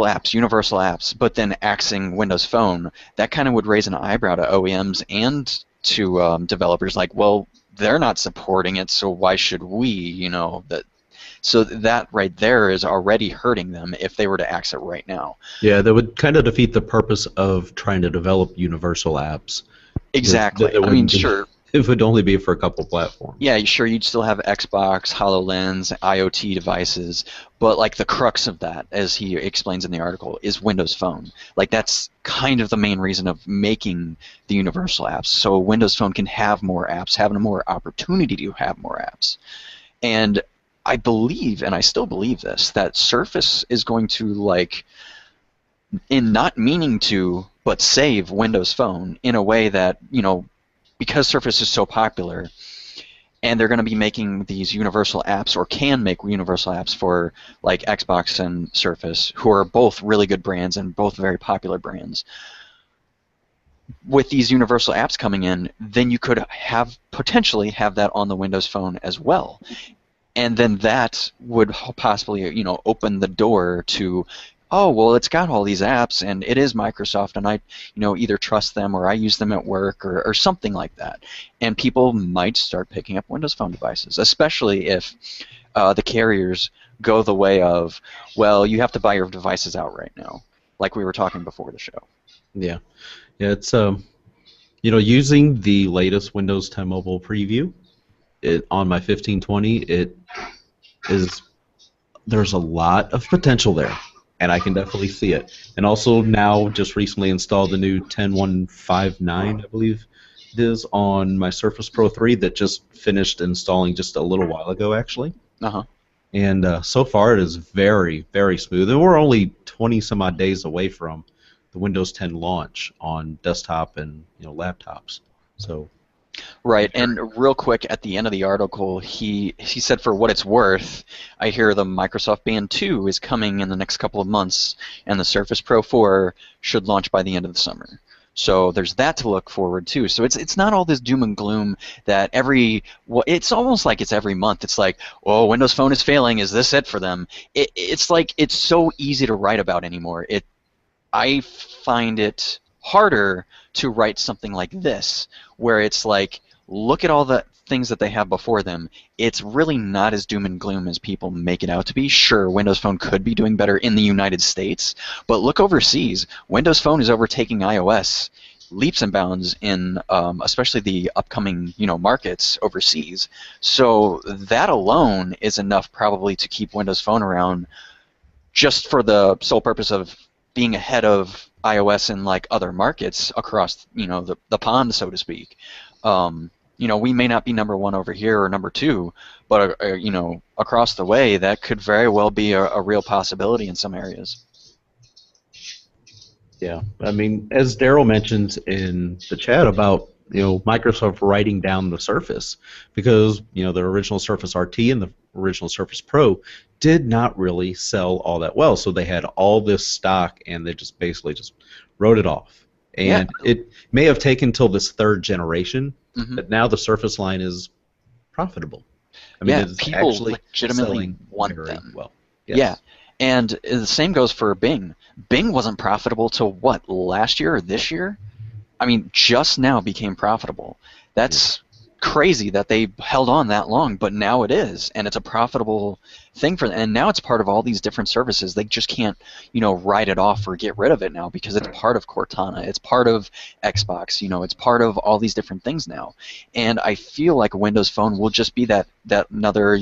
apps, but then axing Windows Phone. That kind of would raise an eyebrow to OEMs and to developers, well, they're not supporting it, so why should we? So that right there is already hurting them if they were to axe it right now. Yeah, that would kind of defeat the purpose of trying to develop universal apps. Exactly. Sure. It would only be for a couple platforms. Yeah, sure, you'd still have Xbox, HoloLens, IoT devices, but the crux of that, as he explains in the article, is Windows Phone. That's kind of the main reason of making the universal apps, so Windows Phone can have more apps, have more opportunity to have more apps. And I believe, and I still believe this, that Surface is going to, in not meaning to, but save Windows Phone in a way that, because Surface is so popular, and they're going to be making these universal apps, or can make universal apps for Xbox and Surface, who are both really good brands and both very popular brands. With these universal apps coming in, then you could potentially have that on the Windows Phone as well. and then that would possibly, open the door to, oh, well, it's got all these apps, and it is Microsoft, and I, either trust them or I use them at work or something like that. And people might start picking up Windows Phone devices, especially if the carriers go the way of, well, you have to buy your devices outright now, like we were talking before the show. Yeah, yeah. It's using the latest Windows 10 Mobile preview, on my 1520, it is there's a lot of potential there, and I can definitely see it. And also now, just recently installed the new 10159, I believe it is, on my Surface Pro 3 that just finished installing just a little while ago, actually. Uh-huh. And so far, it is very, very smooth. And we're only 20 some odd days away from the Windows 10 launch on desktop and laptops. So. Right, and real quick at the end of the article, he said, for what it's worth, I hear the Microsoft Band 2 is coming in the next couple of months, and the Surface Pro 4 should launch by the end of the summer. So there's that to look forward to. So it's not all this doom and gloom that it's almost like it's every month. It's like, oh, Windows Phone is failing. Is this it for them? It's like it's so easy to write about anymore. I find it harder to write something like this, where it's like, look at all the things that they have before them. It's really not as doom and gloom as people make it out to be. Sure, Windows Phone could be doing better in the United States, but look overseas. Windows Phone is overtaking iOS leaps and bounds in especially the upcoming markets overseas. So that alone is enough probably to keep Windows Phone around, just for the sole purpose of being ahead of iOS in like other markets across the pond, so to speak. We may not be number one over here or number two, but across the way, that could very well be a real possibility in some areas. Yeah, I mean, as Daryl mentions in the chat about Microsoft writing down the Surface, because the original Surface RT and the original Surface Pro did not really sell all that well, so they had all this stock and they just basically just wrote it off. And it may have taken till this third generation, but now the Surface line is profitable. I mean, it's people actually legitimately want very them. well. Yes. Yeah, and the same goes for Bing. Bing wasn't profitable till what, last year or this year? I mean, just now became profitable. That's crazy that they held on that long, but now it is, and it's a profitable thing for them. And now it's part of all these different services. They just can't, write it off or get rid of it now, because it's part of Cortana. It's part of Xbox. It's part of all these different things now. And I feel like Windows Phone will just be that another,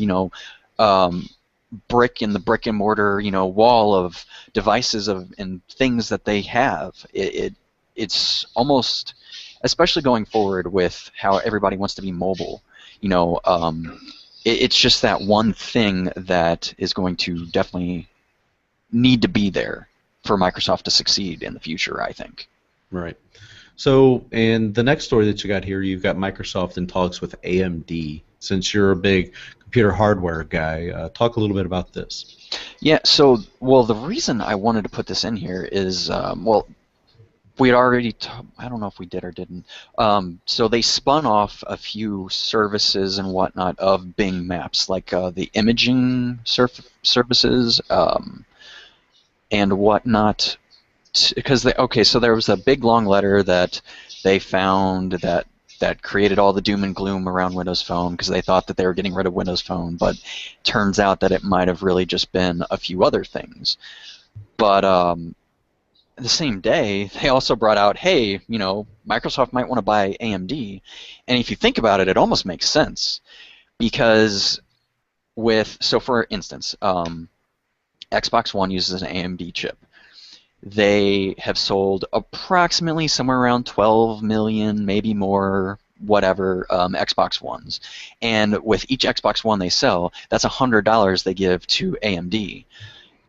brick in the brick and mortar, wall of devices and things that they have. It's almost, especially going forward with how everybody wants to be mobile, it's just that one thing that is going to definitely need to be there for Microsoft to succeed in the future, I think. Right. So, and the next story that you got here, you've got Microsoft in talks with AMD. Since you're a big computer hardware guy, talk a little bit about this. Yeah, so, well, the reason I wanted to put this in here is, we had already, I don't know if we did or didn't. So they spun off a few services and whatnot of Bing Maps, like the imaging services and whatnot. Because so there was a big long letter that they found that created all the doom and gloom around Windows Phone, because they thought that they were getting rid of Windows Phone, but turns out that it might have really just been a few other things. But the same day, they also brought out, hey, Microsoft might want to buy AMD. And if you think about it, it almost makes sense. Because so for instance, Xbox One uses an AMD chip. They have sold approximately somewhere around 12 million, maybe more, whatever, Xbox Ones. And with each Xbox One they sell, that's $100 they give to AMD.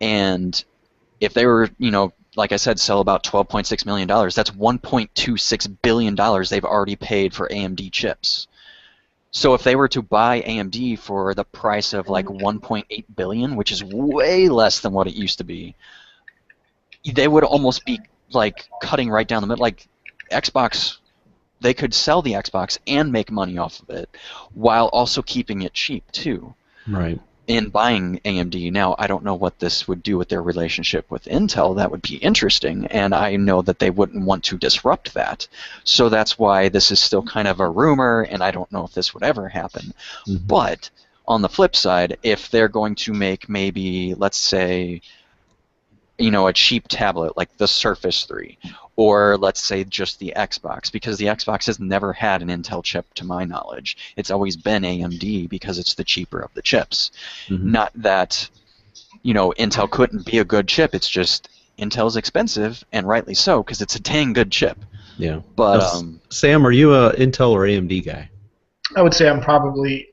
And if they were, like I said, sell about $12.6 million, that's $1.26 billion they've already paid for AMD chips. So if they were to buy AMD for the price of like $1.8 billion, which is way less than what it used to be, they would almost be like cutting right down the middle. Like Xbox, they could sell the Xbox and make money off of it while also keeping it cheap too. Right. in buying AMD. Now, I don't know what this would do with their relationship with Intel. That would be interesting, and I know that they wouldn't want to disrupt that. So that's why this is still kind of a rumor, and I don't know if this would ever happen. Mhm. But on the flip side, if they're going to make maybe, let's say, a cheap tablet like the Surface 3, or let's say just the Xbox, because the Xbox has never had an Intel chip to my knowledge. It's always been AMD because it's the cheaper of the chips. Mhm. Not that, Intel couldn't be a good chip, it's just Intel's expensive, and rightly so, because it's a dang good chip. Yeah. But, Now, Sam, are you a Intel or AMD guy? I would say I'm probably,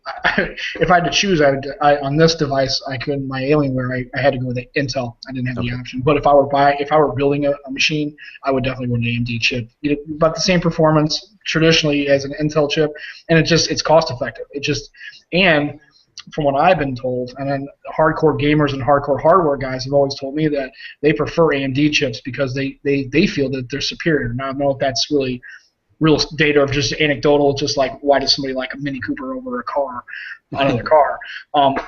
if I had to choose, on this device, I couldn't. My Alienware, I had to go with Intel. I didn't have the Okay. option. But if I were building a machine, I would definitely go with an AMD chip. About the same performance traditionally as an Intel chip, and it's cost effective. And from what I've been told, and then hardcore gamers and hardcore hardware guys have always told me that they prefer AMD chips because they feel that they're superior. Now I don't know if that's really real data or just anecdotal, just like why does somebody like a Mini Cooper over another car?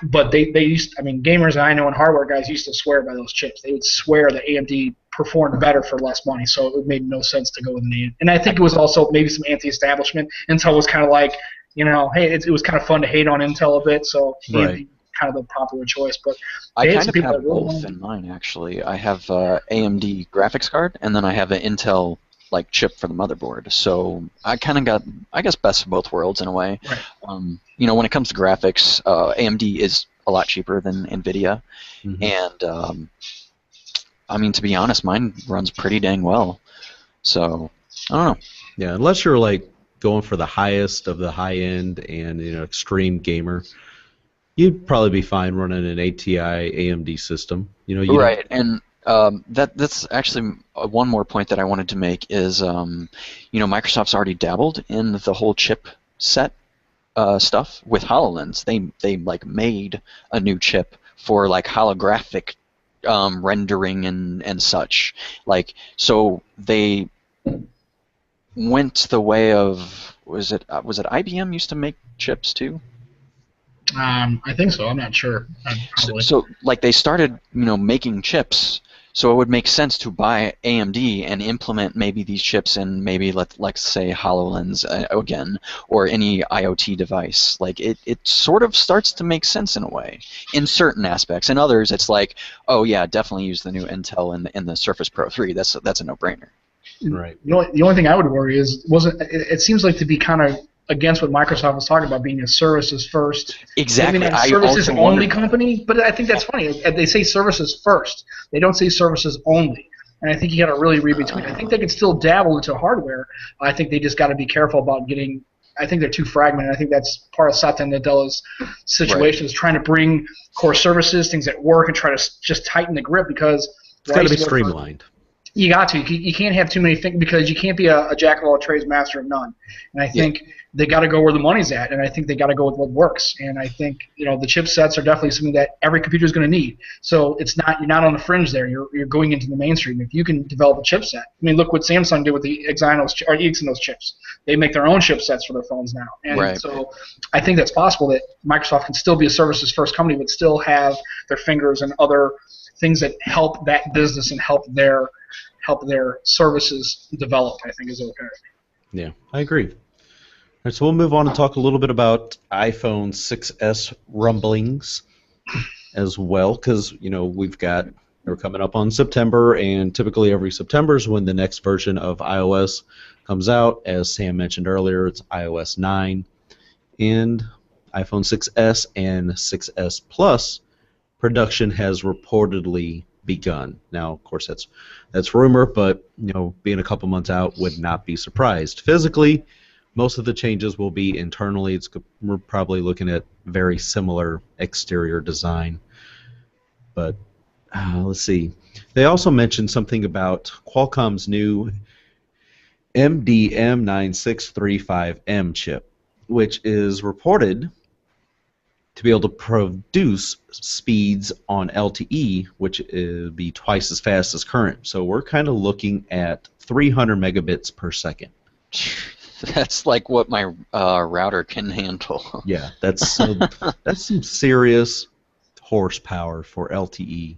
But they used, gamers I know and hardware guys used to swear by those chips. They would swear that AMD performed better for less money, so it made no sense to go with an AMD. And I think it was also maybe some anti-establishment. Intel was kind of like, hey, it was kind of fun to hate on Intel a bit, so Right. AMD kind of the popular choice. But I they had kind some of people have that really both wanted. in mine, actually. I have AMD graphics card, and then I have an Intel chip for the motherboard. So I kind of got, I guess, best of both worlds in a way. Right. When it comes to graphics, AMD is a lot cheaper than NVIDIA, Mhm. and to be honest, mine runs pretty dang well. So I don't know. Yeah, unless you're like going for the highest of the high end and extreme gamer, you'd probably be fine running an ATI AMD system. You don't. Right, and that's actually one more point that I wanted to make is, Microsoft's already dabbled in the whole chip set stuff with HoloLens. They made a new chip for holographic rendering and such. So they went the way of, was it IBM used to make chips too? I think so. I'm not sure. Probably. So they started, making chips. So it would make sense to buy AMD and implement maybe these chips in maybe let's say HoloLens again, or any IoT device. It sort of starts to make sense in a way in certain aspects. In others, it's like, oh yeah, definitely use the new Intel in the Surface Pro 3. That's a no-brainer. Right. The only thing I would worry is it seems like to be kind of against what Microsoft was talking about, being a services first. Exactly. Maybe not a services only company, but I think that's funny. They say services first. They don't say services only. And I think you got to really read between. I think they can still dabble into hardware. I think they just got to be careful about getting. I think they're too fragmented. I think that's part of Satya Nadella's situation, is trying to bring core services, things that work, and try to just tighten the grip because It's got to be streamlined. You got to. You can't have too many things because you can't be a jack of all trades, master of none. And I think they got to go where the money's at, and I think they got to go with what works. And I think the chipsets are definitely something that every computer is going to need. So you're not on the fringe there. You're going into the mainstream. If you can develop a chipset, look what Samsung did with the Exynos chips. They make their own chipsets for their phones now, and so I think that's possible that Microsoft can still be a services first company, but still have their fingers and other things that help that business and help their services develop. I think is okay. Yeah, I agree. All right, so we'll move on and talk a little bit about iPhone 6s rumblings as well, because we're coming up on September, and typically every September is when the next version of iOS comes out. As Sam mentioned earlier, it's iOS 9, and iPhone 6s and 6s Plus production has reportedly begun. Now, of course, that's rumor, but being a couple months out, would not be surprised. Physically, most of the changes will be internally. We're probably looking at very similar exterior design. But let's see. They also mentioned something about Qualcomm's new MDM9635M chip, which is reported to be able to produce speeds on LTE, which would be twice as fast as current. So we're kind of looking at 300 megabits per second. That's like what my router can handle. Yeah, that's some serious horsepower for LTE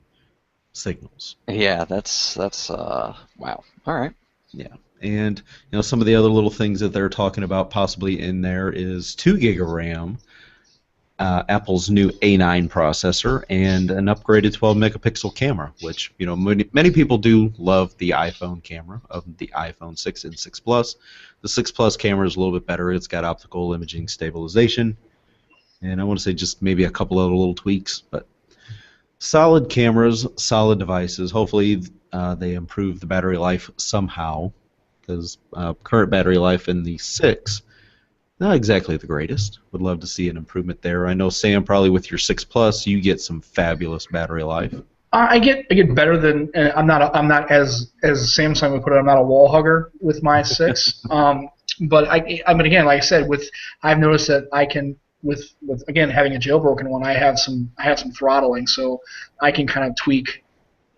signals. Yeah, that's wow. All right. Yeah, and some of the other little things that they're talking about possibly in there is 2 gig of RAM, Apple's new A9 processor, and an upgraded 12 megapixel camera, which many people do love the iPhone camera of the iPhone 6 and 6 Plus. The 6 Plus camera is a little bit better. It's got optical imaging stabilization, and I want to say just maybe a couple of little tweaks, but solid cameras, solid devices. Hopefully they improve the battery life somehow, because current battery life in the 6, not exactly the greatest. Would love to see an improvement there. I know, Sam, probably with your 6 Plus, you get some fabulous battery life. I get better than I'm not as Samsung would put it. I'm not a wall hugger with my 6. But I mean, again, like I said, I've noticed that I can with again having a jailbroken one, I have some throttling, so I can kind of tweak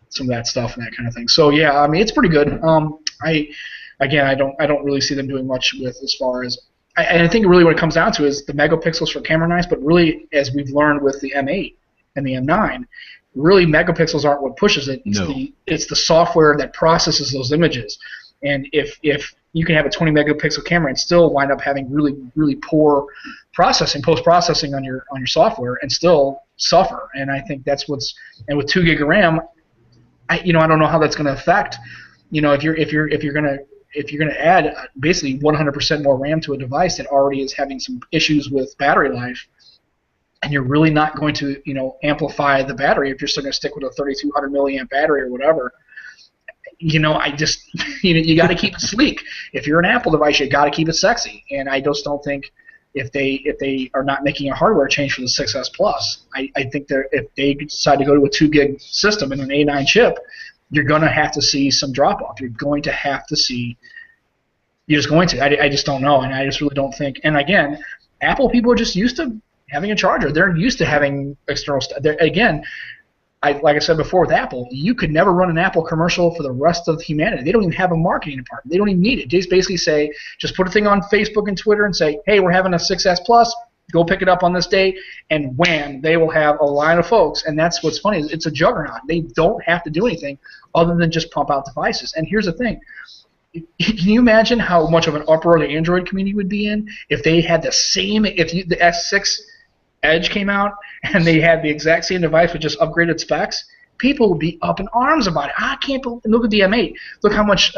some of that stuff and that kind of thing. So yeah, I mean, it's pretty good. I don't really see them doing much with as far as. I think really what it comes down to is the megapixels for camera nice, but really, as we've learned with the M8 and the M9, really megapixels aren't what pushes it. It's the software that processes those images. And if you can have a 20 megapixel camera and still wind up having really, really poor post-processing on your software and still suffer. And I think that's and with 2 gig of RAM, I don't know how that's going to affect, if you're going to add basically 100% more RAM to a device that already is having some issues with battery life, and you're really not going to amplify the battery if you're still going to stick with a 3200 milliamp battery or whatever. I just you got to keep it sleek. If you're an Apple device, you got to keep it sexy. And I just don't think if they are not making a hardware change for the 6S Plus, I think if they decide to go to a 2 gig system and an A9 chip, you're going to have to see some drop-off. You're going to have to see – you're just going to. I just don't know, and I just really don't think – and again, Apple people are just used to having a charger. They're used to having external stuff. Again, like I said before with Apple, you could never run an Apple commercial for the rest of humanity. They don't even have a marketing department. They don't even need it. They just basically say – just put a thing on Facebook and Twitter and say, hey, we're having a 6S Plus. Go pick it up on this date, and wham, they will have a line of folks. And that's what's funny. It's a juggernaut. They don't have to do anything other than just pump out devices. And here's the thing. Can you imagine how much of an uproar the Android community would be in if they had the same – the S6 Edge came out and they had the exact same device with just upgraded specs? People would be up in arms about it. I can't believe – look at the M8. Look how much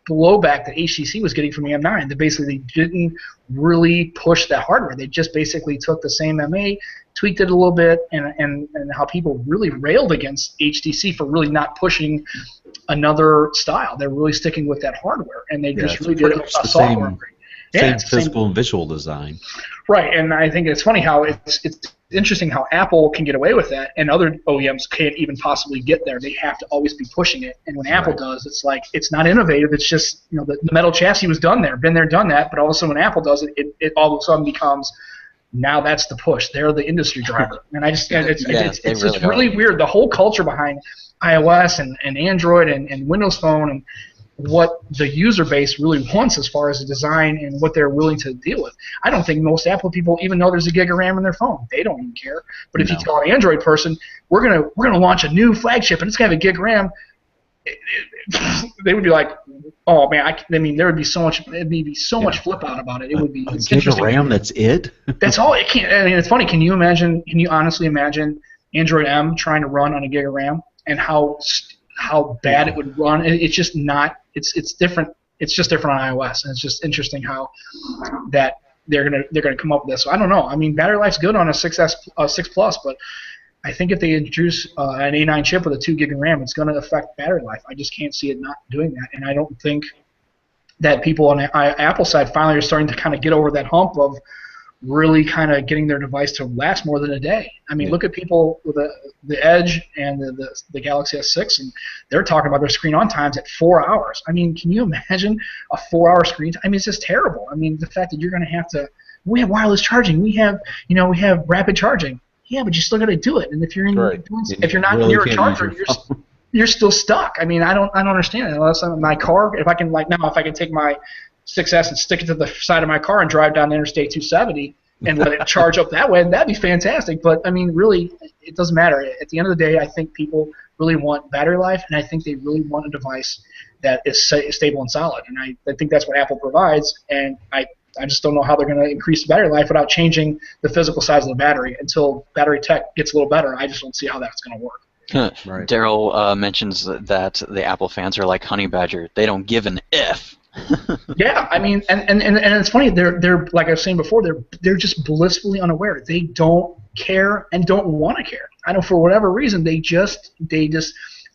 blowback that HTC was getting from the M9. That basically didn't really push that hardware. They just basically took the same M8, tweaked it a little bit, and how people really railed against HTC for really not pushing another style. They're really sticking with that hardware, and they just really did a software upgrade. Same physical and visual design. Right, and I think it's funny how it's interesting how Apple can get away with that, and other OEMs can't even possibly get there. They have to always be pushing it, and when Apple does, it's like it's not innovative. It's just the metal chassis was done there, been there, done that. But all of a sudden, when Apple does it, it all of a sudden becomes now that's the push. They're the industry driver, and it's just really weird. The whole culture behind iOS and Android and Windows Phone and what the user base really wants as far as the design and what they're willing to deal with. I don't think most Apple people even know there's a gig of RAM in their phone. They don't even care. But if you tell an Android person, we're gonna launch a new flagship and it's gonna have a gig of RAM, they would be like, oh man, there would be so much. It'd be so much flip out about it. It would be a gig of RAM. That's it. That's all. It can't. I mean, it's funny. Can you honestly imagine Android M trying to run on a gig of RAM and how bad it would run? It's just not. It's different. It's just different on iOS, and it's just interesting how that they're gonna come up with this. So I don't know. I mean, battery life's good on a 6 Plus, but I think if they introduce an A9 chip with a 2 gig of RAM, it's going to affect battery life. I just can't see it not doing that, and I don't think that people on the Apple side finally are starting to kind of get over that hump of really kind of getting their device to last more than a day. I mean, look at people with the Edge and the Galaxy S6, and they're talking about their screen on times at 4 hours. I mean, can you imagine a 4-hour screen time? I mean, it's just terrible. I mean, the fact that you're going to have to – we have wireless charging. We have rapid charging. Yeah, but you still got to do it. And if you're if you're not near a charger, you're still stuck. I mean, I don't understand it. Unless I'm in my car, if I can take my 6S and stick it to the side of my car and drive down Interstate 270 and let it charge up that way, and that'd be fantastic. But I mean, really, it doesn't matter. At the end of the day, I think people really want battery life, and I think they really want a device that is stable and solid. And I think that's what Apple provides, and I just don't know how they're going to increase the battery life without changing the physical size of the battery. Until battery tech gets a little better, I just don't see how that's going to work. Right. Daryl mentions that the Apple fans are like Honey Badger. They don't give an F. Yeah, I mean, and it's funny. They're like I was saying before. They're just blissfully unaware. They don't care and don't want to care. I know for whatever reason they just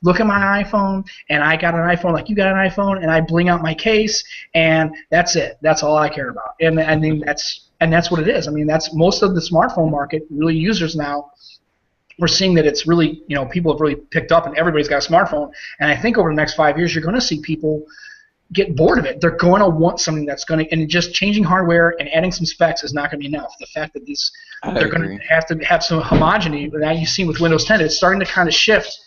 look at my iPhone, and I got an iPhone like you got an iPhone, and I bling out my case, and that's it. That's all I care about. And I mean that's what it is. I mean that's most of the smartphone market. Really, users now. We're seeing that it's really, people have really picked up, and everybody's got a smartphone. And I think over the next 5 years, you're going to see people get bored of it. They're going to want something that's going to, and just changing hardware and adding some specs is not going to be enough. The fact that they're going to have some homogeneity. Now you've seen with Windows 10, it's starting to kind of shift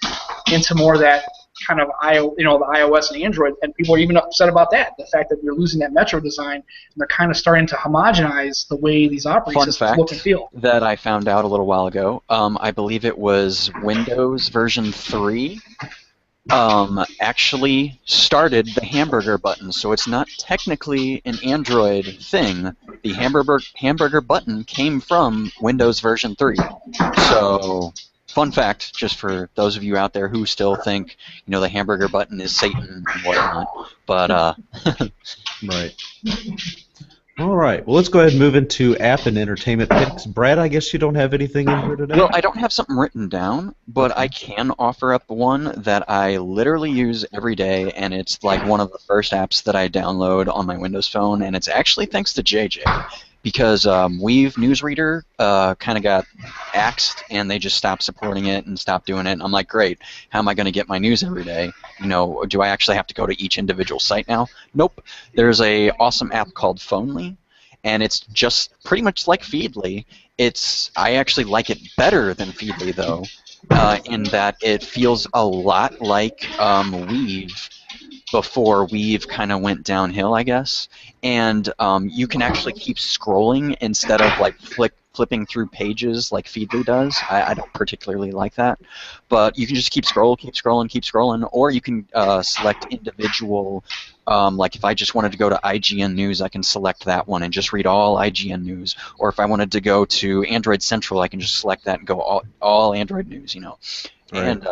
into more of that kind of the iOS and Android, and people are even upset about that. The fact that you're losing that Metro design, and they're kind of starting to homogenize the way these operating systems look and feel. That I found out a little while ago. I believe it was Windows version 3. Actually started the hamburger button, so it's not technically an Android thing. The hamburger button came from Windows version 3. So, fun fact, just for those of you out there who still think, the hamburger button is Satan and whatnot. But, Right. All right. Well, let's go ahead and move into app and entertainment picks. Brad, I guess you don't have anything in here today? Well, I don't have something written down, but I can offer up one that I literally use every day, and it's like one of the first apps that I download on my Windows phone, and it's actually thanks to JJ. Because Weave Newsreader kind of got axed, and they just stopped supporting it and stopped doing it. And I'm like, great, how am I going to get my news every day? Do I actually have to go to each individual site now? Nope. There's a awesome app called Phonely, and it's just pretty much like Feedly. I actually like it better than Feedly, though, in that it feels a lot like Weave before Weave kind of went downhill, I guess. And you can actually keep scrolling instead of like flipping through pages like Feedly does. I don't particularly like that. But you can just keep scrolling, or you can select individual, like if I just wanted to go to IGN News, I can select that one and just read all IGN News. Or if I wanted to go to Android Central, I can just select that and go all Android News, Right. And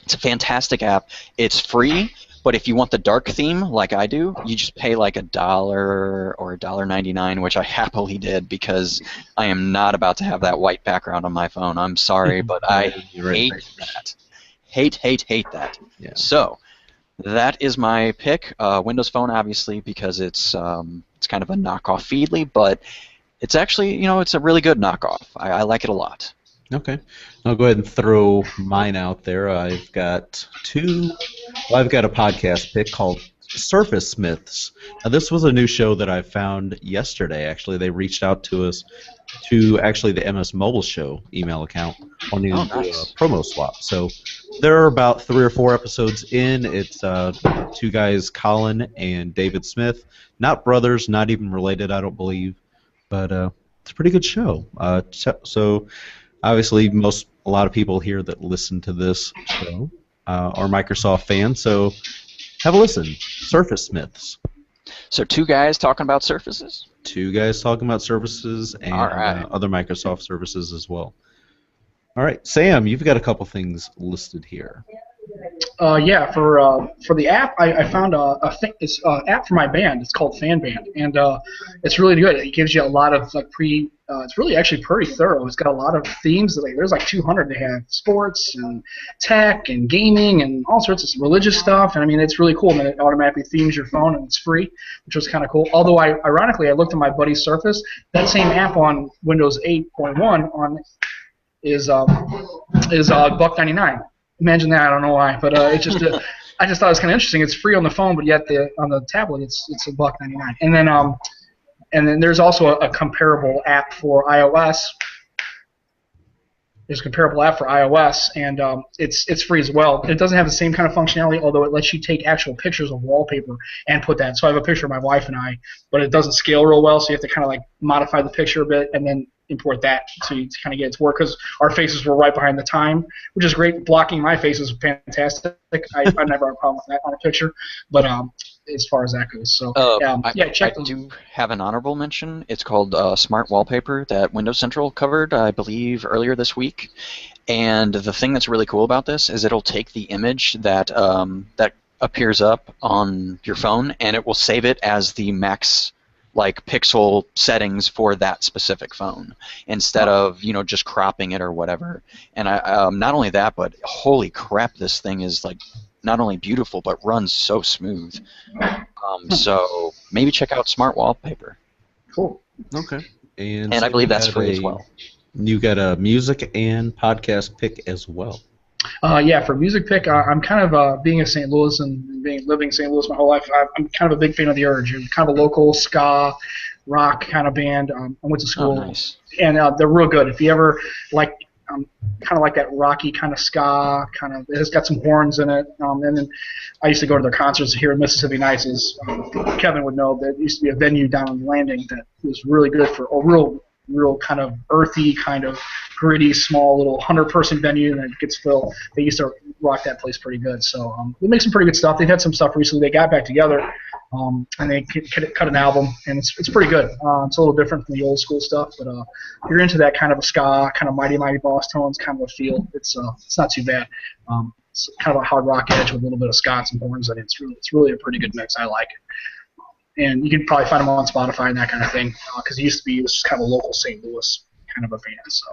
it's a fantastic app. It's free. But if you want the dark theme, like I do, you just pay like $1 or $1.99, which I happily did because I am not about to have that white background on my phone. I'm sorry, but I hate that. Hate that. Yeah. So that is my pick. Windows Phone, obviously, because it's kind of a knockoff Feedly, but it's actually, it's a really good knockoff. I like it a lot. Okay. I'll go ahead and throw mine out there. I've got I've got a podcast pick called Surface Smiths. Now, this was a new show that I found yesterday, actually. They reached out to us to actually the MS Mobile Show email account wanting to do a promo swap. So there are about 3 or 4 episodes in. It's 2 guys, Colin and David Smith. Not brothers, not even related, I don't believe. But it's a pretty good show. So obviously, a lot of people here that listen to this show are Microsoft fans, so have a listen. Surface Smiths. So 2 guys talking about Surfaces? 2 guys talking about Surfaces and other Microsoft services as well. All right, Sam, you've got a couple things listed here. Yeah, for the app, I found it's an app for my band. It's called Fan Band, and it's really good. It gives you a lot of it's really actually pretty thorough. It's got a lot of themes. There's like 200. They have sports and tech and gaming and all sorts of religious stuff. And I mean, it's really cool. And then it automatically themes your phone, and it's free, which was kind of cool. Although ironically, I looked at my buddy's Surface. That same app on Windows 8.1 is $1.99. Imagine that. I don't know why, but it's just I just thought it was kind of interesting. It's free on the phone, but yet on the tablet it's $1.99. And then there's also a comparable app for iOS. there's a comparable app for iOS, and it's free as well. It doesn't have the same kind of functionality, although it lets you take actual pictures of wallpaper and put that. So I have a picture of my wife and I, but it doesn't scale real well, so you have to kind of like modify the picture a bit and then import that to kind of get it to work, because our faces were right behind the time, which is great. Blocking my face is fantastic. I never had a problem with that on a picture, but as far as that goes. So check I do have an honorable mention. It's called Smart Wallpaper that Windows Central covered, I believe, earlier this week. And the thing that's really cool about this is it'll take the image that that appears up on your phone, and it will save it as the max pixel settings for that specific phone, instead of just cropping it or whatever. And I not only that, but holy crap, this thing is not only beautiful but runs so smooth. So maybe check out Smart Wallpaper. Cool. Okay. And I believe that's free as well. You got a music and podcast pick as well. For music pick, I'm kind of being in St. Louis and living in St. Louis my whole life. I'm kind of a big fan of The Urge. They're kind of a local ska rock kind of band. I went to school, nice. And they're real good. If you ever kind of like that rocky kind of ska, it's got some horns in it. And then I used to go to their concerts here at Mississippi Nights. Kevin would know, there used to be a venue down on the Landing that was really good for a real kind of earthy, kind of gritty, small little 100-person venue, and it gets filled. They used to rock that place pretty good. So they make some pretty good stuff. They've had some stuff recently. They got back together, and they cut an album, and it's pretty good. It's a little different from the old school stuff, but if you're into that kind of a ska, kind of Mighty Mighty Boss tones kind of a feel, it's not too bad. It's kind of a hard rock edge with a little bit of ska and some horns, and it's really a pretty good mix. I like it. And you can probably find them on Spotify and that kind of thing, because it was just kind of a local St. Louis kind of a band. So,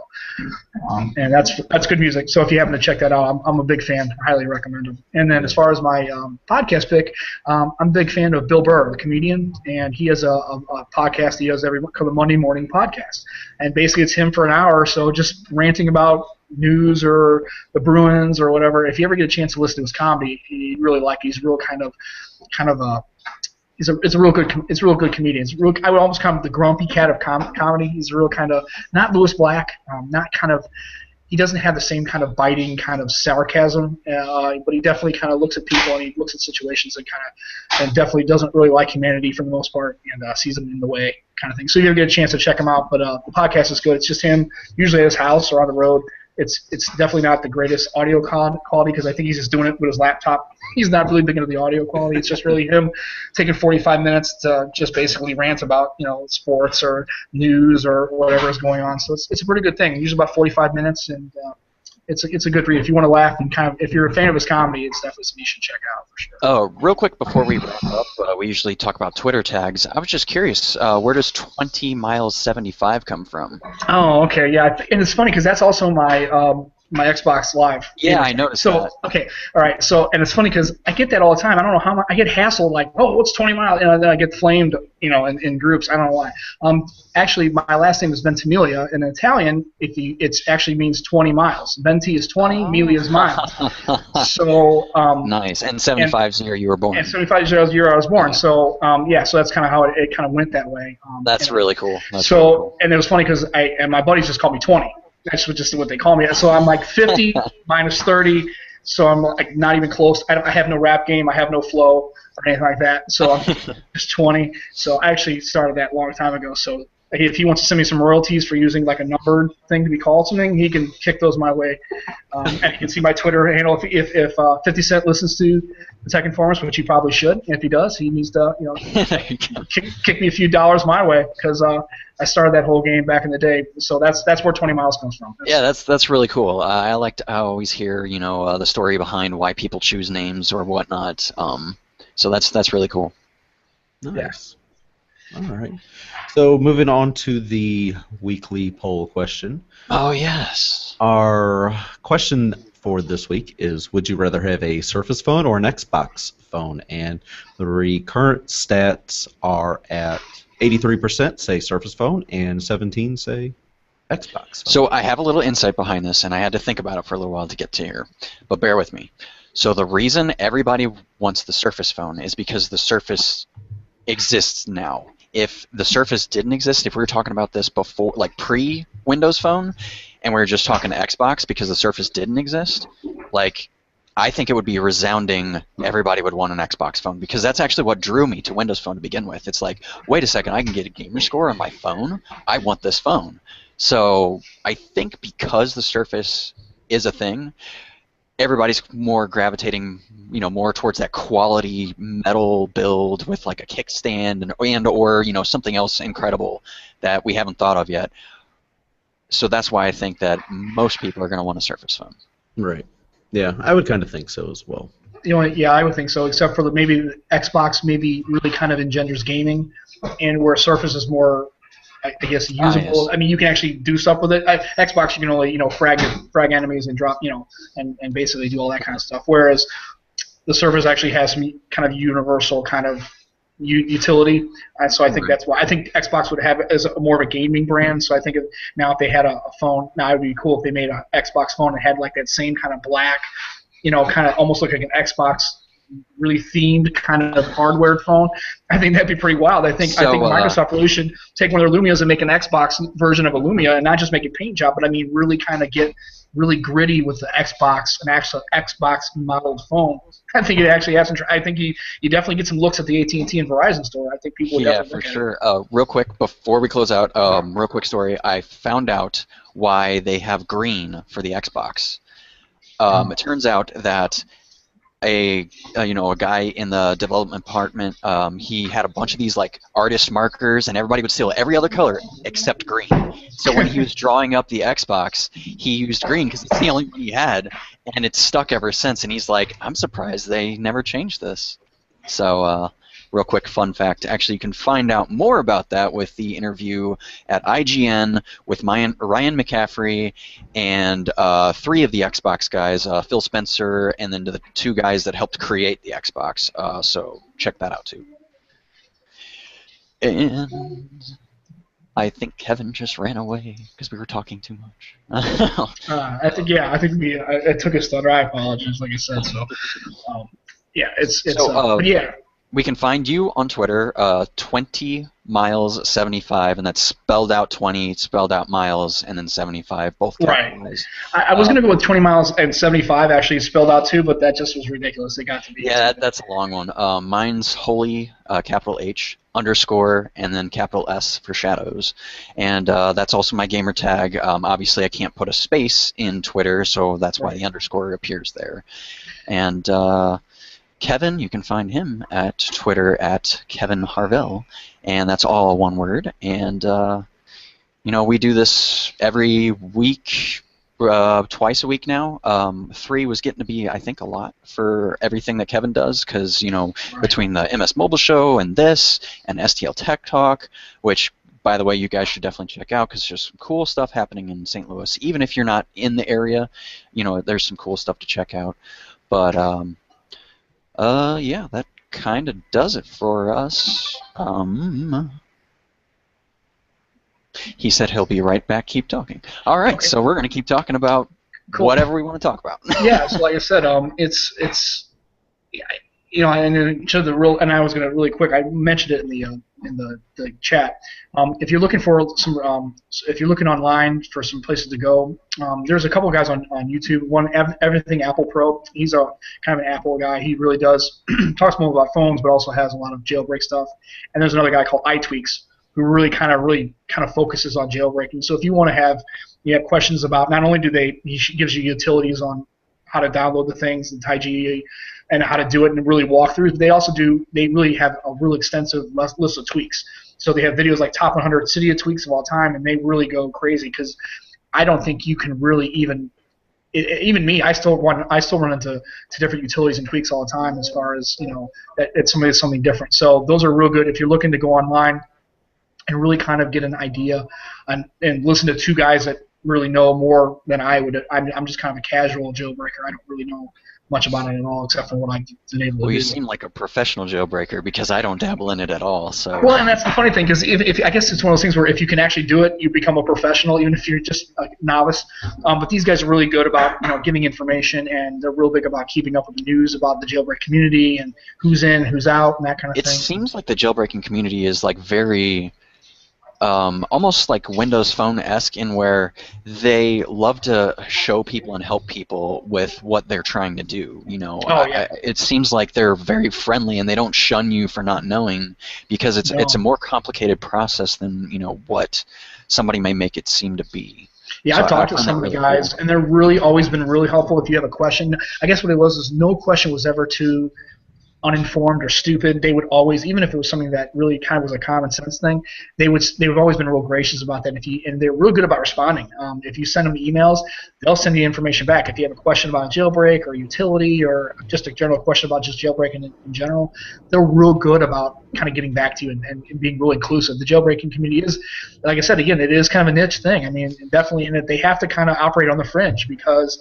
and that's good music. So if you happen to check that out, I'm a big fan. I highly recommend them. And then as far as my podcast pick, I'm a big fan of Bill Burr, the comedian, and he has a podcast he does called the Monday Morning Podcast. And basically it's him for an hour or so just ranting about news or the Bruins or whatever. If you ever get a chance to listen to his comedy, you'd really like it. He's real kind of a It's a real good comedian. I would almost call him the grumpy cat of comedy. He's a real kind of, not Louis Black, he doesn't have the same kind of biting kind of sarcasm, but he definitely kind of looks at people and he looks at situations and definitely doesn't really like humanity for the most part, and sees them in the way kind of thing. So you ever get a chance to check him out, but the podcast is good. It's just him, usually at his house or on the road. It's definitely not the greatest audio quality, because I think he's just doing it with his laptop. He's not really big into the audio quality. It's just really him taking 45 minutes to just basically rant about sports or news or whatever is going on. So it's a pretty good thing. Usually about 45 minutes, and it's a good read. If you want to laugh and kind of, if you're a fan of his comedy, it's definitely something you should check out for sure. Oh, real quick before we wrap up, we usually talk about Twitter tags. I was just curious, where does 20 miles 75 come from? Oh, okay, yeah, and it's funny because that's also my Xbox Live. Yeah, I noticed that. Okay, all right. So, and it's funny because I get that all the time. I don't know how much I get hassled, like, oh, what's 20 miles? And then I get flamed, in groups. I don't know why. Actually, my last name is Ventimiglia. In Italian, it actually means 20 miles. Venti is 20, Miglia is miles. So nice. And 75's the year you were born. And 75's the year I was born. So so that's kind of how it kind of went that way. That's really cool. Really cool. And it was funny because my buddies just called me 20. That's just what they call me. So I'm like 50 minus 30, so I'm like not even close. I have no rap game. I have no flow or anything like that. So I'm just 20. So I actually started that a long time ago. So if he wants to send me some royalties for using like a numbered thing to be called something, he can kick those my way. And you can see my Twitter handle. If 50 Cent listens to the Tech Informist, which he probably should, and if he does, he needs to kick me a few dollars my way, because I started that whole game back in the day. So that's where 20 miles comes from. That's really cool. I always hear the story behind why people choose names or whatnot. So that's really cool. Nice. Yeah. All right. So moving on to the weekly poll question. Oh, yes. Our question for this week is, would you rather have a Surface phone or an Xbox phone? And the current stats are at 83% say Surface phone and 17% say Xbox phone. So I have a little insight behind this, and I had to think about it for a little while to get to here. But bear with me. So the reason everybody wants the Surface phone is because the Surface exists now. If the Surface didn't exist, if we were talking about this before, like pre-Windows Phone, and we were just talking to Xbox because the Surface didn't exist, like, I think it would be resounding, everybody would want an Xbox phone, because that's actually what drew me to Windows Phone to begin with. It's like, wait a second, I can get a gamer score on my phone? I want this phone. So I think because the Surface is a thing, everybody's more gravitating, more towards that quality metal build with like a kickstand and or something else incredible that we haven't thought of yet. So that's why I think that most people are going to want a Surface phone. Right. Yeah, I would kind of think so as well. Yeah, I would think so, except for maybe the Xbox maybe really kind of engenders gaming, and where Surface is more, I guess, usable. Yes. I mean, you can actually do stuff with it. Xbox, you can only frag enemies and drop, and basically do all that kind of stuff. Whereas the Surface actually has some kind of universal kind of utility, and so I think that's why I think Xbox would have it as more of a gaming brand. So I think now if they had a phone, now it would be cool if they made an Xbox phone and had like that same kind of black, kind of almost look like an Xbox really themed kind of hardware phone. I think that'd be pretty wild. I think Microsoft really should take one of their Lumias and make an Xbox version of a Lumia, and not just make a paint job, but I mean really kind of get really gritty with the Xbox, an actual Xbox modeled phone. I think it actually has some. I think you definitely get some looks at the AT&T and Verizon store. I think people would definitely for sure. Real quick before we close out, real quick story. I found out why they have green for the Xbox. It turns out that a guy in the development department, he had a bunch of these like artist markers, and everybody would steal every other color except green. So when he was drawing up the Xbox, he used green because it's the only one he had, and it's stuck ever since. And he's like, I'm surprised they never changed this. So real quick fun fact, actually you can find out more about that with the interview at IGN with Ryan McCaffrey and 3 of the Xbox guys, Phil Spencer, and then the 2 guys that helped create the Xbox. So check that out too. And I think Kevin just ran away because we were talking too much. I think it took his thunder. I apologize, like I said. So but yeah. We can find you on Twitter, 20miles75, and that's spelled out 20, spelled out miles, and then 75, both capitalized. Right. I was going to go with 20 miles and 75 actually spelled out too, but that just was ridiculous. It got to be. Yeah, that's a long one. Mine's Holy, capital H, _, and then capital S for shadows. And that's also my gamer tag. Obviously, I can't put a space in Twitter, so that's why the _ appears there. And Kevin, you can find him at Twitter at Kevin Harvell, and that's all one word. And we do this every week, twice a week now. 3 was getting to be, I think, a lot for everything that Kevin does, because between the MS Mobile Show and this and STL Tech Talk, which, by the way, you guys should definitely check out because there's some cool stuff happening in St. Louis. Even if you're not in the area, there's some cool stuff to check out. But yeah, that kind of does it for us. He said he'll be right back. Keep talking. All right, so we're going to keep talking about whatever we want to talk about. Yeah, so like I said, it's and to the real, and I was going to really quick. I mentioned it in the chat. If you're looking for if you're looking online for some places to go, there's a couple of guys on YouTube. One, Everything Apple Pro. He's a kind of an Apple guy. He really does talks more about phones, but also has a lot of jailbreak stuff. And there's another guy called iTweaks, who really kind of focuses on jailbreaking. So if you want to have questions about, not only he gives you utilities on how to download the things and TiGE and how to do it and really walk through. They really have a real extensive list of tweaks. So they have videos like top 100 Cydia tweaks of all time, and they really go crazy because I don't think you can really even me. I still run into different utilities and tweaks all the time as far as it's something different. So those are real good if you're looking to go online and really kind of get an idea and listen to 2 guys that really know more than I would. I'm just kind of a casual jailbreaker. I don't really know much about it at all, except for what I've been able to do. Well, you seem like a professional jailbreaker because I don't dabble in it at all. So. Well, and that's the funny thing, because if I guess it's one of those things where if you can actually do it, you become a professional, even if you're just a novice. But these guys are really good about giving information, and they're real big about keeping up with the news about the jailbreak community and who's in, who's out, and that kind of thing. It seems like the jailbreaking community is like very almost like Windows Phone-esque in where they love to show people and help people with what they're trying to do. Oh yeah. It seems like they're very friendly and they don't shun you for not knowing, because it's a more complicated process than what somebody may make it seem to be. Yeah, So I've talked to find some that of the really guys, cool. and they're really always been really helpful if you have a question. I guess what it was is no question was ever too uninformed or stupid. They would always, even if it was something that really kind of was a common sense thing, they've always been real gracious about that. And they're real good about responding. If you send them emails, they'll send the information back. If you have a question about jailbreak or utility or just a general question about just jailbreaking in general, they're real good about kind of getting back to you and being real inclusive. The jailbreaking community is, like I said, again, it is kind of a niche thing. I mean, definitely, and they have to kind of operate on the fringe because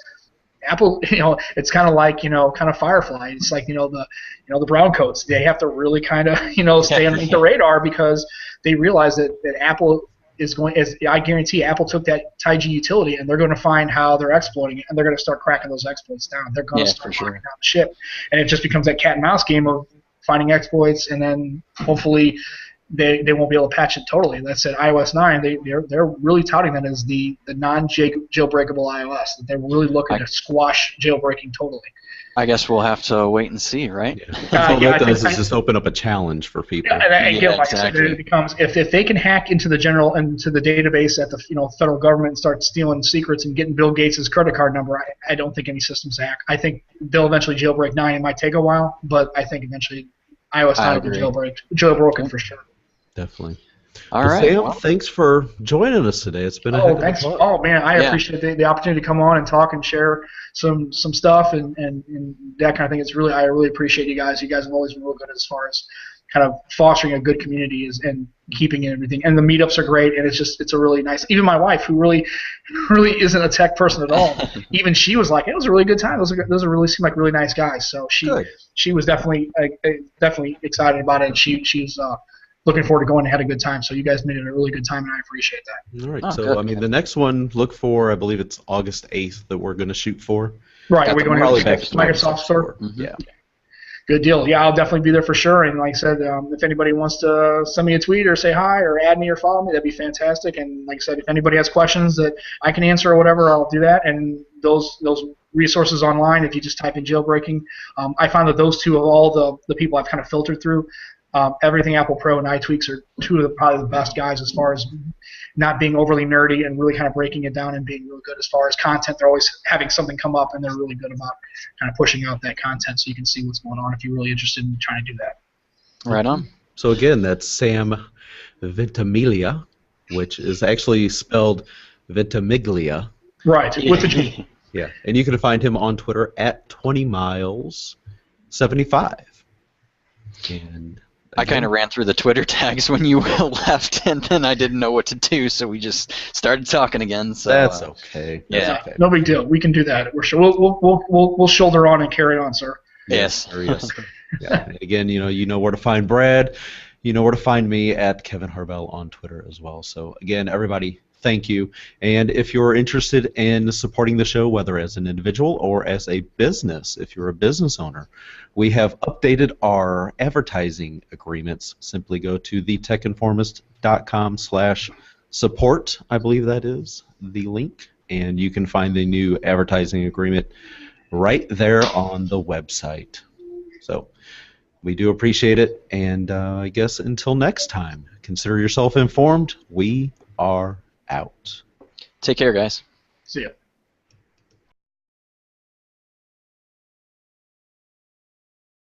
Apple, it's kind of like, kind of Firefly. It's like, the brown coats. They have to really kind of, stay underneath the radar because they realize that Apple is going, as I guarantee, Apple took that TiG utility and they're going to find how they're exploiting it and they're going to start cracking those exploits down. They're going to start locking down the ship, and it just becomes that cat and mouse game of finding exploits, and then hopefully they won't be able to patch it totally. That's at iOS 9. They're really touting that as the non-jailbreakable iOS. That they're really looking to squash jailbreaking totally. I guess we'll have to wait and see, right? Yeah. All that does is just open up a challenge for people. Like I said, it becomes if they can hack into the database at the federal government and start stealing secrets and getting Bill Gates' credit card number, I don't think any systems hack. I think they'll eventually jailbreak 9. It might take a while, but I think eventually iOS 9 will be jailbroken for sure. Definitely. All right. Sam, thanks for joining us today. It's been a heck of a fun. Oh man, I appreciate the opportunity to come on and talk and share some stuff and that kind of thing. I really appreciate you guys. You guys have always been real good as far as kind of fostering a good community and keeping it everything. And the meetups are great, and it's a really nice. Even my wife, who really isn't a tech person at all, even she was like, it was a really good time. Those really seem like really nice guys. So she was definitely excited about it. And she's looking forward to going and had a good time. So you guys made it a really good time, and I appreciate that. All right. So, good. The next one, look for, I believe it's August 8th that we're going to shoot for. Right. We're going to Microsoft Store. Mm-hmm. Yeah. Good deal. Yeah, I'll definitely be there for sure. And like I said, if anybody wants to send me a tweet or say hi or add me or follow me, that'd be fantastic. And like I said, if anybody has questions that I can answer or whatever, I'll do that. And those resources online, if you just type in jailbreaking, I found that those two of all the people I've kind of filtered through, Everything Apple Pro and iTweaks are two of probably the best guys as far as not being overly nerdy and really kind of breaking it down and being real good as far as content. They're always having something come up, and they're really good about kind of pushing out that content so you can see what's going on if you're really interested in trying to do that. Right on. So again, that's Sam Ventimiglia, which is actually spelled Ventimiglia. Right, with the G. Yeah, and you can find him on Twitter at 20miles75. And I kind of ran through the Twitter tags when you left, and then I didn't know what to do, so we just started talking again. So that's okay. Yeah, okay. No big deal. We can do that. We're sure. We'll shoulder on and carry on, sir. Yes. Yes. Yeah. And again, you know where to find Brad. You know where to find me at Kevin Harbell on Twitter as well. So again, everybody, thank you. And if you're interested in supporting the show, whether as an individual or as a business, if you're a business owner, we have updated our advertising agreements. Simply go to thetechinformist.com/support. I believe that is the link, and you can find the new advertising agreement right there on the website. So we do appreciate it, and I guess until next time, consider yourself informed. We are out. Take care, guys. See ya.